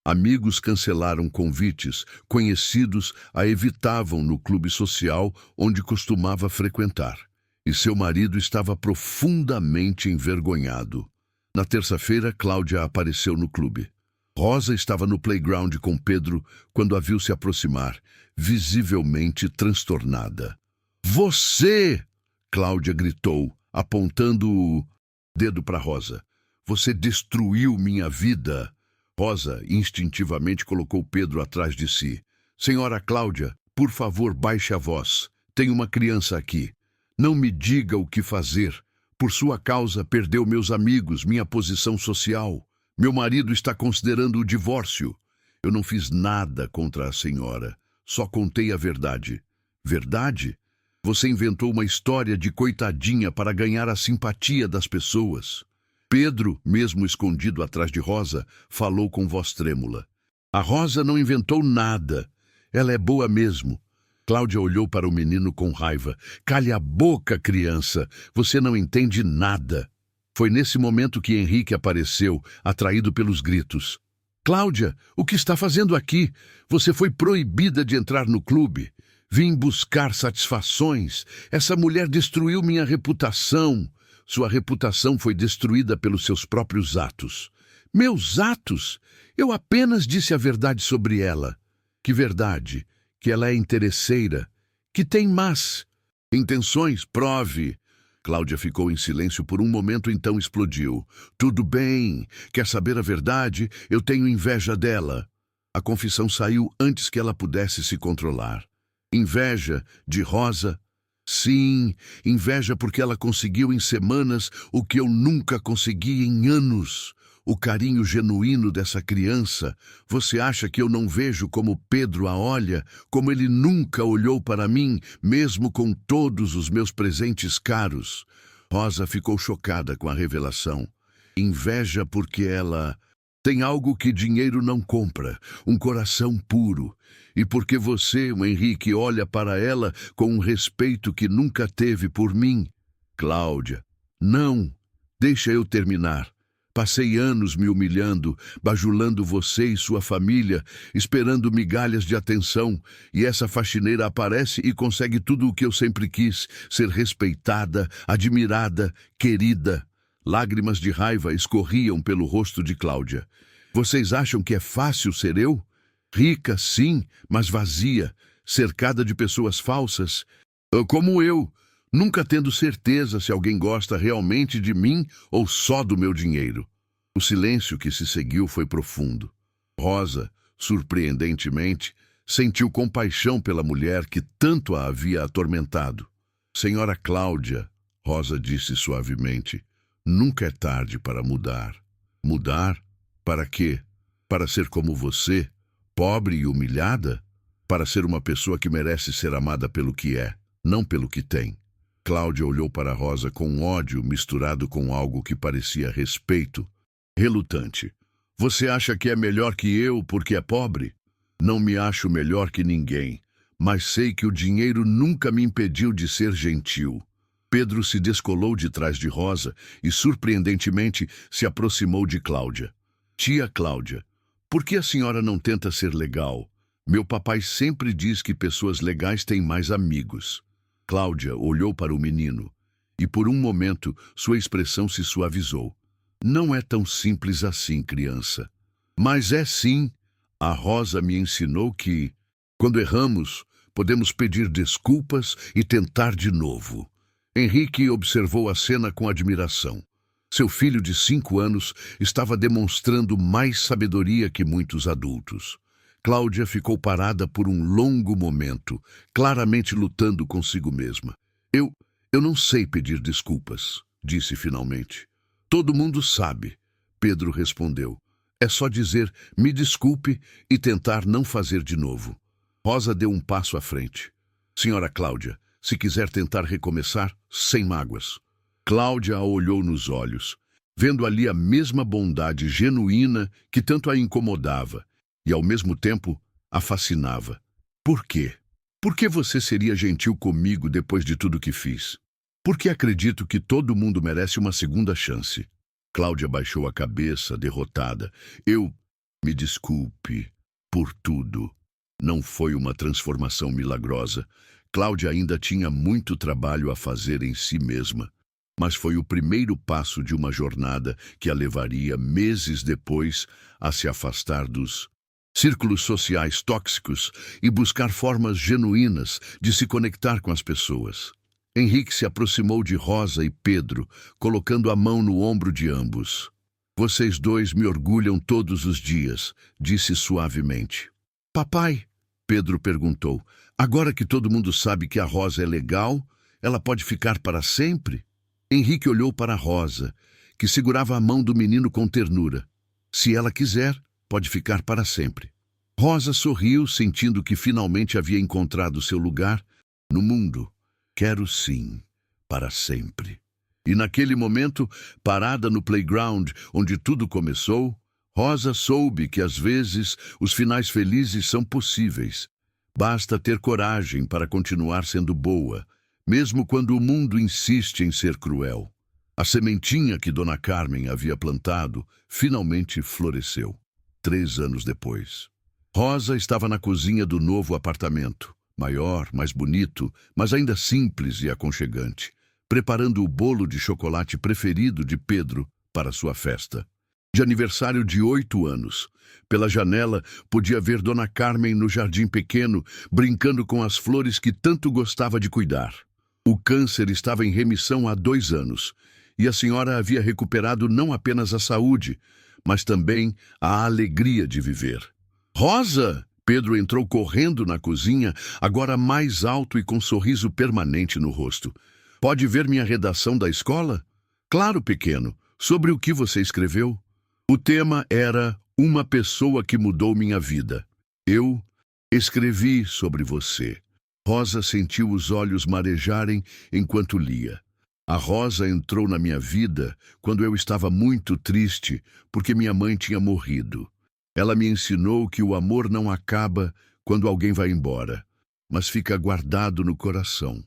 Amigos cancelaram convites, conhecidos a evitavam no clube social onde costumava frequentar. E seu marido estava profundamente envergonhado. Na terça-feira, Cláudia apareceu no clube. Rosa estava no playground com Pedro quando a viu se aproximar, visivelmente transtornada. Você! Cláudia gritou, apontando o dedo para Rosa. Você destruiu minha vida! Rosa instintivamente colocou Pedro atrás de si. Senhora Cláudia, por favor, baixe a voz. Tem uma criança aqui. Não me diga o que fazer. Por sua causa, perdeu meus amigos, minha posição social. Meu marido está considerando o divórcio. Eu não fiz nada contra a senhora. Só contei a verdade. Verdade? Você inventou uma história de coitadinha para ganhar a simpatia das pessoas. Pedro, mesmo escondido atrás de Rosa, falou com voz trêmula. A Rosa não inventou nada. Ela é boa mesmo. Cláudia olhou para o menino com raiva. Cale a boca, criança. Você não entende nada. Foi nesse momento que Henrique apareceu, atraído pelos gritos. Cláudia, o que está fazendo aqui? Você foi proibida de entrar no clube. Vim buscar satisfações. Essa mulher destruiu minha reputação. Sua reputação foi destruída pelos seus próprios atos. Meus atos? Eu apenas disse a verdade sobre ela. Que verdade? Que ela é interesseira. Que tem más intenções, prove. Cláudia ficou em silêncio por um momento, então explodiu. Tudo bem. Quer saber a verdade? Eu tenho inveja dela. A confissão saiu antes que ela pudesse se controlar. Inveja de Rosa? Sim, inveja porque ela conseguiu em semanas o que eu nunca consegui em anos. O carinho genuíno dessa criança. Você acha que eu não vejo como Pedro a olha, como ele nunca olhou para mim, mesmo com todos os meus presentes caros? Rosa ficou chocada com a revelação. Inveja porque ela tem algo que dinheiro não compra, um coração puro. E porque você, o Henrique, olha para ela com um respeito que nunca teve por mim. Cláudia, não, deixa eu terminar. Passei anos me humilhando, bajulando você e sua família, esperando migalhas de atenção, e essa faxineira aparece e consegue tudo o que eu sempre quis, ser respeitada, admirada, querida. Lágrimas de raiva escorriam pelo rosto de Cláudia. Vocês acham que é fácil ser eu? Rica, sim, mas vazia, cercada de pessoas falsas. Como eu, nunca tendo certeza se alguém gosta realmente de mim ou só do meu dinheiro. O silêncio que se seguiu foi profundo. Rosa, surpreendentemente, sentiu compaixão pela mulher que tanto a havia atormentado. Senhora Cláudia, Rosa disse suavemente, nunca é tarde para mudar. Mudar? Para quê? Para ser como você, pobre e humilhada? Para ser uma pessoa que merece ser amada pelo que é, não pelo que tem. Cláudia olhou para Rosa com ódio misturado com algo que parecia respeito. Relutante. Você acha que é melhor que eu porque é pobre? Não me acho melhor que ninguém, mas sei que o dinheiro nunca me impediu de ser gentil. Pedro se descolou de trás de Rosa e, surpreendentemente, se aproximou de Cláudia. Tia Cláudia, por que a senhora não tenta ser legal? Meu papai sempre diz que pessoas legais têm mais amigos. Cláudia olhou para o menino e, por um momento, sua expressão se suavizou. Não é tão simples assim, criança. Mas é sim. A Rosa me ensinou que, quando erramos, podemos pedir desculpas e tentar de novo. Henrique observou a cena com admiração. Seu filho de 5 anos estava demonstrando mais sabedoria que muitos adultos. Cláudia ficou parada por um longo momento, claramente lutando consigo mesma. Eu não sei pedir desculpas, disse finalmente. Todo mundo sabe, Pedro respondeu. É só dizer, me desculpe, e tentar não fazer de novo. Rosa deu um passo à frente. Senhora Cláudia, se quiser tentar recomeçar, sem mágoas. Cláudia a olhou nos olhos, vendo ali a mesma bondade genuína que tanto a incomodava e, ao mesmo tempo, a fascinava. Por quê? Por que você seria gentil comigo depois de tudo que fiz? Porque acredito que todo mundo merece uma segunda chance. Cláudia baixou a cabeça, derrotada. Me desculpe por tudo. Não foi uma transformação milagrosa. Cláudia ainda tinha muito trabalho a fazer em si mesma. Mas foi o primeiro passo de uma jornada que a levaria meses depois a se afastar dos círculos sociais tóxicos e buscar formas genuínas de se conectar com as pessoas. Henrique se aproximou de Rosa e Pedro, colocando a mão no ombro de ambos. Vocês dois me orgulham todos os dias, disse suavemente. Papai, Pedro perguntou, agora que todo mundo sabe que a Rosa é legal, ela pode ficar para sempre? Henrique olhou para Rosa, que segurava a mão do menino com ternura. Se ela quiser, pode ficar para sempre. Rosa sorriu, sentindo que finalmente havia encontrado seu lugar no mundo. Quero sim, para sempre. E naquele momento, parada no playground onde tudo começou, Rosa soube que às vezes os finais felizes são possíveis. Basta ter coragem para continuar sendo boa, mesmo quando o mundo insiste em ser cruel. A sementinha que Dona Carmen havia plantado finalmente floresceu. 3 anos depois. Rosa estava na cozinha do novo apartamento, maior, mais bonito, mas ainda simples e aconchegante, preparando o bolo de chocolate preferido de Pedro para sua festa. De aniversário de 8 anos. Pela janela, podia ver Dona Carmen no jardim pequeno, brincando com as flores que tanto gostava de cuidar. O câncer estava em remissão há 2 anos, e a senhora havia recuperado não apenas a saúde, mas também a alegria de viver. Rosa! Pedro entrou correndo na cozinha, agora mais alto e com sorriso permanente no rosto. Pode ver minha redação da escola? Claro, pequeno. Sobre o que você escreveu? O tema era Uma Pessoa que Mudou Minha Vida. Eu escrevi sobre você. Rosa sentiu os olhos marejarem enquanto lia. A Rosa entrou na minha vida quando eu estava muito triste porque minha mãe tinha morrido. Ela me ensinou que o amor não acaba quando alguém vai embora, mas fica guardado no coração.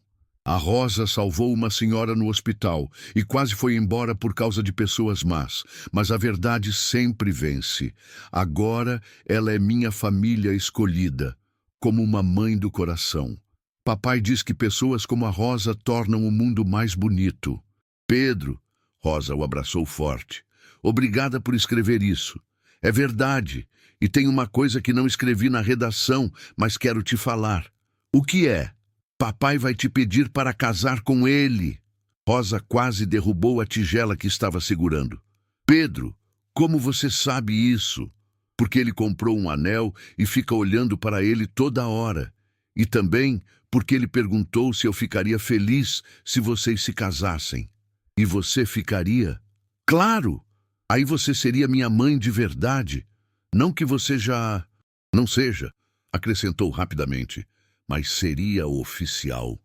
A Rosa salvou uma senhora no hospital e quase foi embora por causa de pessoas más, mas a verdade sempre vence. Agora ela é minha família escolhida, como uma mãe do coração. Papai diz que pessoas como a Rosa tornam o mundo mais bonito. Pedro, Rosa o abraçou forte. Obrigada por escrever isso. É verdade, e tem uma coisa que não escrevi na redação, mas quero te falar. O que é? Papai vai te pedir para casar com ele. Rosa quase derrubou a tigela que estava segurando. Pedro, como você sabe isso? Porque ele comprou um anel e fica olhando para ele toda hora. E também porque ele perguntou se eu ficaria feliz se vocês se casassem. E você ficaria? Claro! Aí você seria minha mãe de verdade. Não que você já... Não seja, acrescentou rapidamente, mas seria oficial.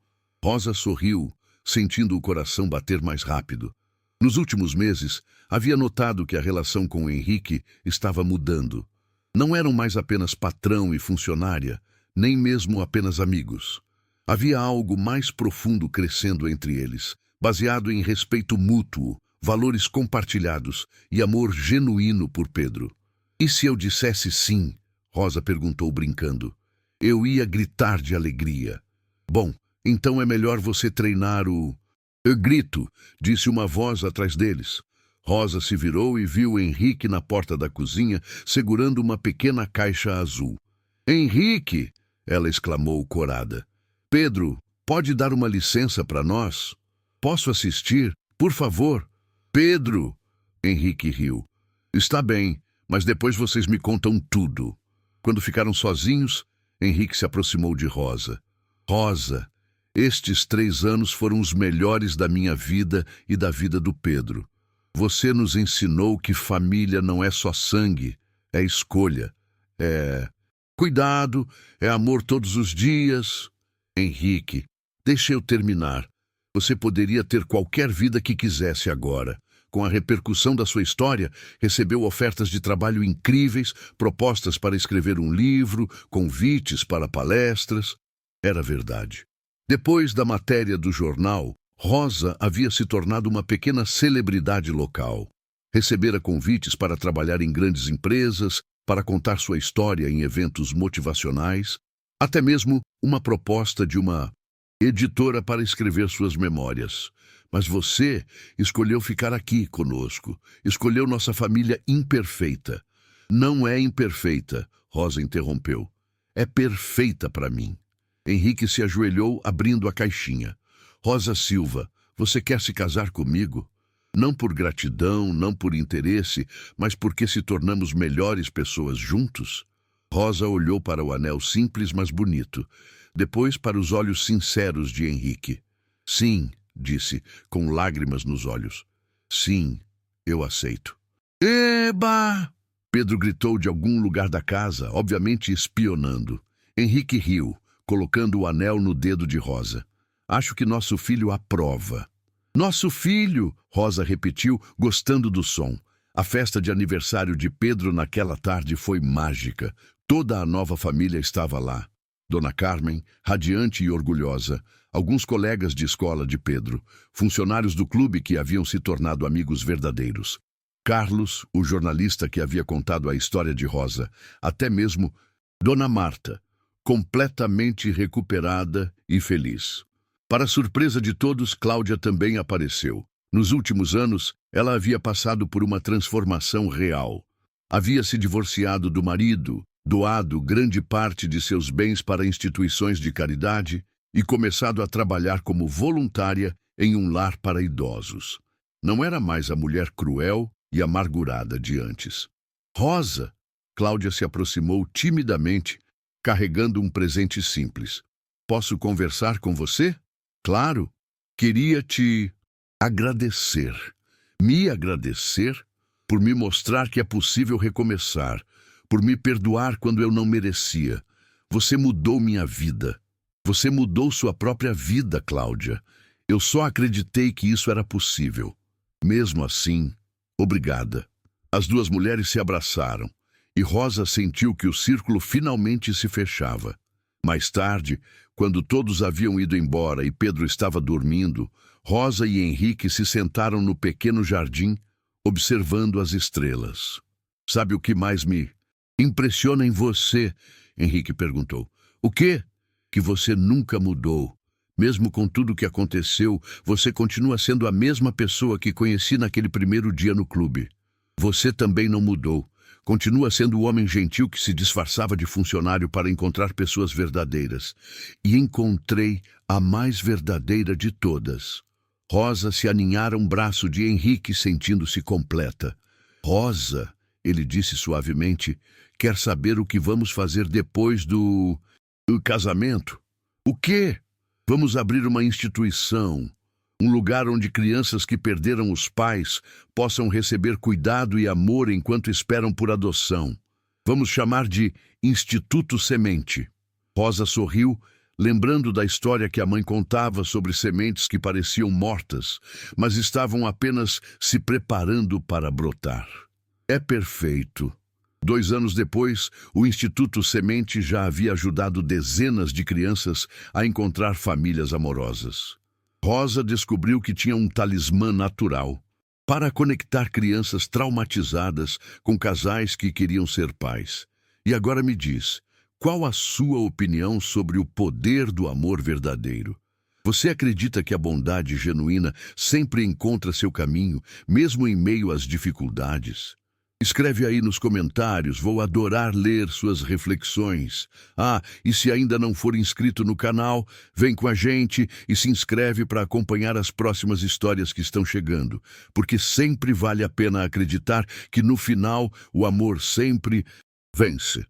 Rosa sorriu, sentindo o coração bater mais rápido. Nos últimos meses, havia notado que a relação com Henrique estava mudando. Não eram mais apenas patrão e funcionária, nem mesmo apenas amigos. Havia algo mais profundo crescendo entre eles, baseado em respeito mútuo, valores compartilhados e amor genuíno por Pedro. E se eu dissesse sim? Rosa perguntou brincando. Eu ia gritar de alegria. Bom, então é melhor você treinar o... Eu grito, disse uma voz atrás deles. Rosa se virou e viu Henrique na porta da cozinha, segurando uma pequena caixa azul. Henrique! Ela exclamou corada. Pedro, pode dar uma licença para nós? Posso assistir? Por favor. Pedro! Henrique riu. Está bem, mas depois vocês me contam tudo. Quando ficaram sozinhos, Henrique se aproximou de Rosa. Rosa, estes 3 anos foram os melhores da minha vida e da vida do Pedro. Você nos ensinou que família não é só sangue, é escolha. É cuidado, é amor todos os dias. Henrique, deixe eu terminar. Você poderia ter qualquer vida que quisesse agora. Com a repercussão da sua história, recebeu ofertas de trabalho incríveis, propostas para escrever um livro, convites para palestras. Era verdade. Depois da matéria do jornal, Rosa havia se tornado uma pequena celebridade local. Recebera convites para trabalhar em grandes empresas, para contar sua história em eventos motivacionais, até mesmo uma proposta de uma editora para escrever suas memórias. Mas você escolheu ficar aqui conosco, escolheu nossa família imperfeita. Não é imperfeita, Rosa interrompeu. É perfeita para mim. Henrique se ajoelhou, abrindo a caixinha. Rosa Silva, você quer se casar comigo? Não por gratidão, não por interesse, mas porque se tornamos melhores pessoas juntos? Rosa olhou para o anel simples, mas bonito. Depois para os olhos sinceros de Henrique. Sim, disse, com lágrimas nos olhos. Sim, eu aceito. Eba! Pedro gritou de algum lugar da casa, obviamente espionando. Henrique riu, colocando o anel no dedo de Rosa. Acho que nosso filho aprova. Nosso filho! Rosa repetiu, gostando do som. A festa de aniversário de Pedro naquela tarde foi mágica. Toda a nova família estava lá. Dona Carmen, radiante e orgulhosa, alguns colegas de escola de Pedro, funcionários do clube que haviam se tornado amigos verdadeiros. Carlos, o jornalista que havia contado a história de Rosa, até mesmo Dona Marta, completamente recuperada e feliz. Para surpresa de todos, Cláudia também apareceu. Nos últimos anos, ela havia passado por uma transformação real. Havia se divorciado do marido, doado grande parte de seus bens para instituições de caridade e começado a trabalhar como voluntária em um lar para idosos. Não era mais a mulher cruel e amargurada de antes. Rosa! Cláudia se aproximou timidamente, carregando um presente simples. Posso conversar com você? Claro. Queria te agradecer. Me agradecer por me mostrar que é possível recomeçar, por me perdoar quando eu não merecia. Você mudou minha vida. Você mudou sua própria vida, Cláudia. Eu só acreditei que isso era possível. Mesmo assim, obrigada. As duas mulheres se abraçaram, e Rosa sentiu que o círculo finalmente se fechava. Mais tarde, quando todos haviam ido embora e Pedro estava dormindo, Rosa e Henrique se sentaram no pequeno jardim, observando as estrelas. Sabe o que mais me impressiona em você? Henrique perguntou. O quê? Que você nunca mudou. Mesmo com tudo o que aconteceu, você continua sendo a mesma pessoa que conheci naquele primeiro dia no clube. Você também não mudou. Continua sendo o homem gentil que se disfarçava de funcionário para encontrar pessoas verdadeiras. E encontrei a mais verdadeira de todas. Rosa se aninhara um braço de Henrique, sentindo-se completa. Rosa, ele disse suavemente, quer saber o que vamos fazer depois do casamento? O quê? Vamos abrir uma instituição. Um lugar onde crianças que perderam os pais possam receber cuidado e amor enquanto esperam por adoção. Vamos chamar de Instituto Semente. Rosa sorriu, lembrando da história que a mãe contava sobre sementes que pareciam mortas, mas estavam apenas se preparando para brotar. É perfeito. 2 anos depois, o Instituto Semente já havia ajudado dezenas de crianças a encontrar famílias amorosas. Rosa descobriu que tinha um talismã natural para conectar crianças traumatizadas com casais que queriam ser pais. E agora me diz, qual a sua opinião sobre o poder do amor verdadeiro? Você acredita que a bondade genuína sempre encontra seu caminho, mesmo em meio às dificuldades? Escreve aí nos comentários, vou adorar ler suas reflexões. E se ainda não for inscrito no canal, vem com a gente e se inscreve para acompanhar as próximas histórias que estão chegando, porque sempre vale a pena acreditar que no final o amor sempre vence.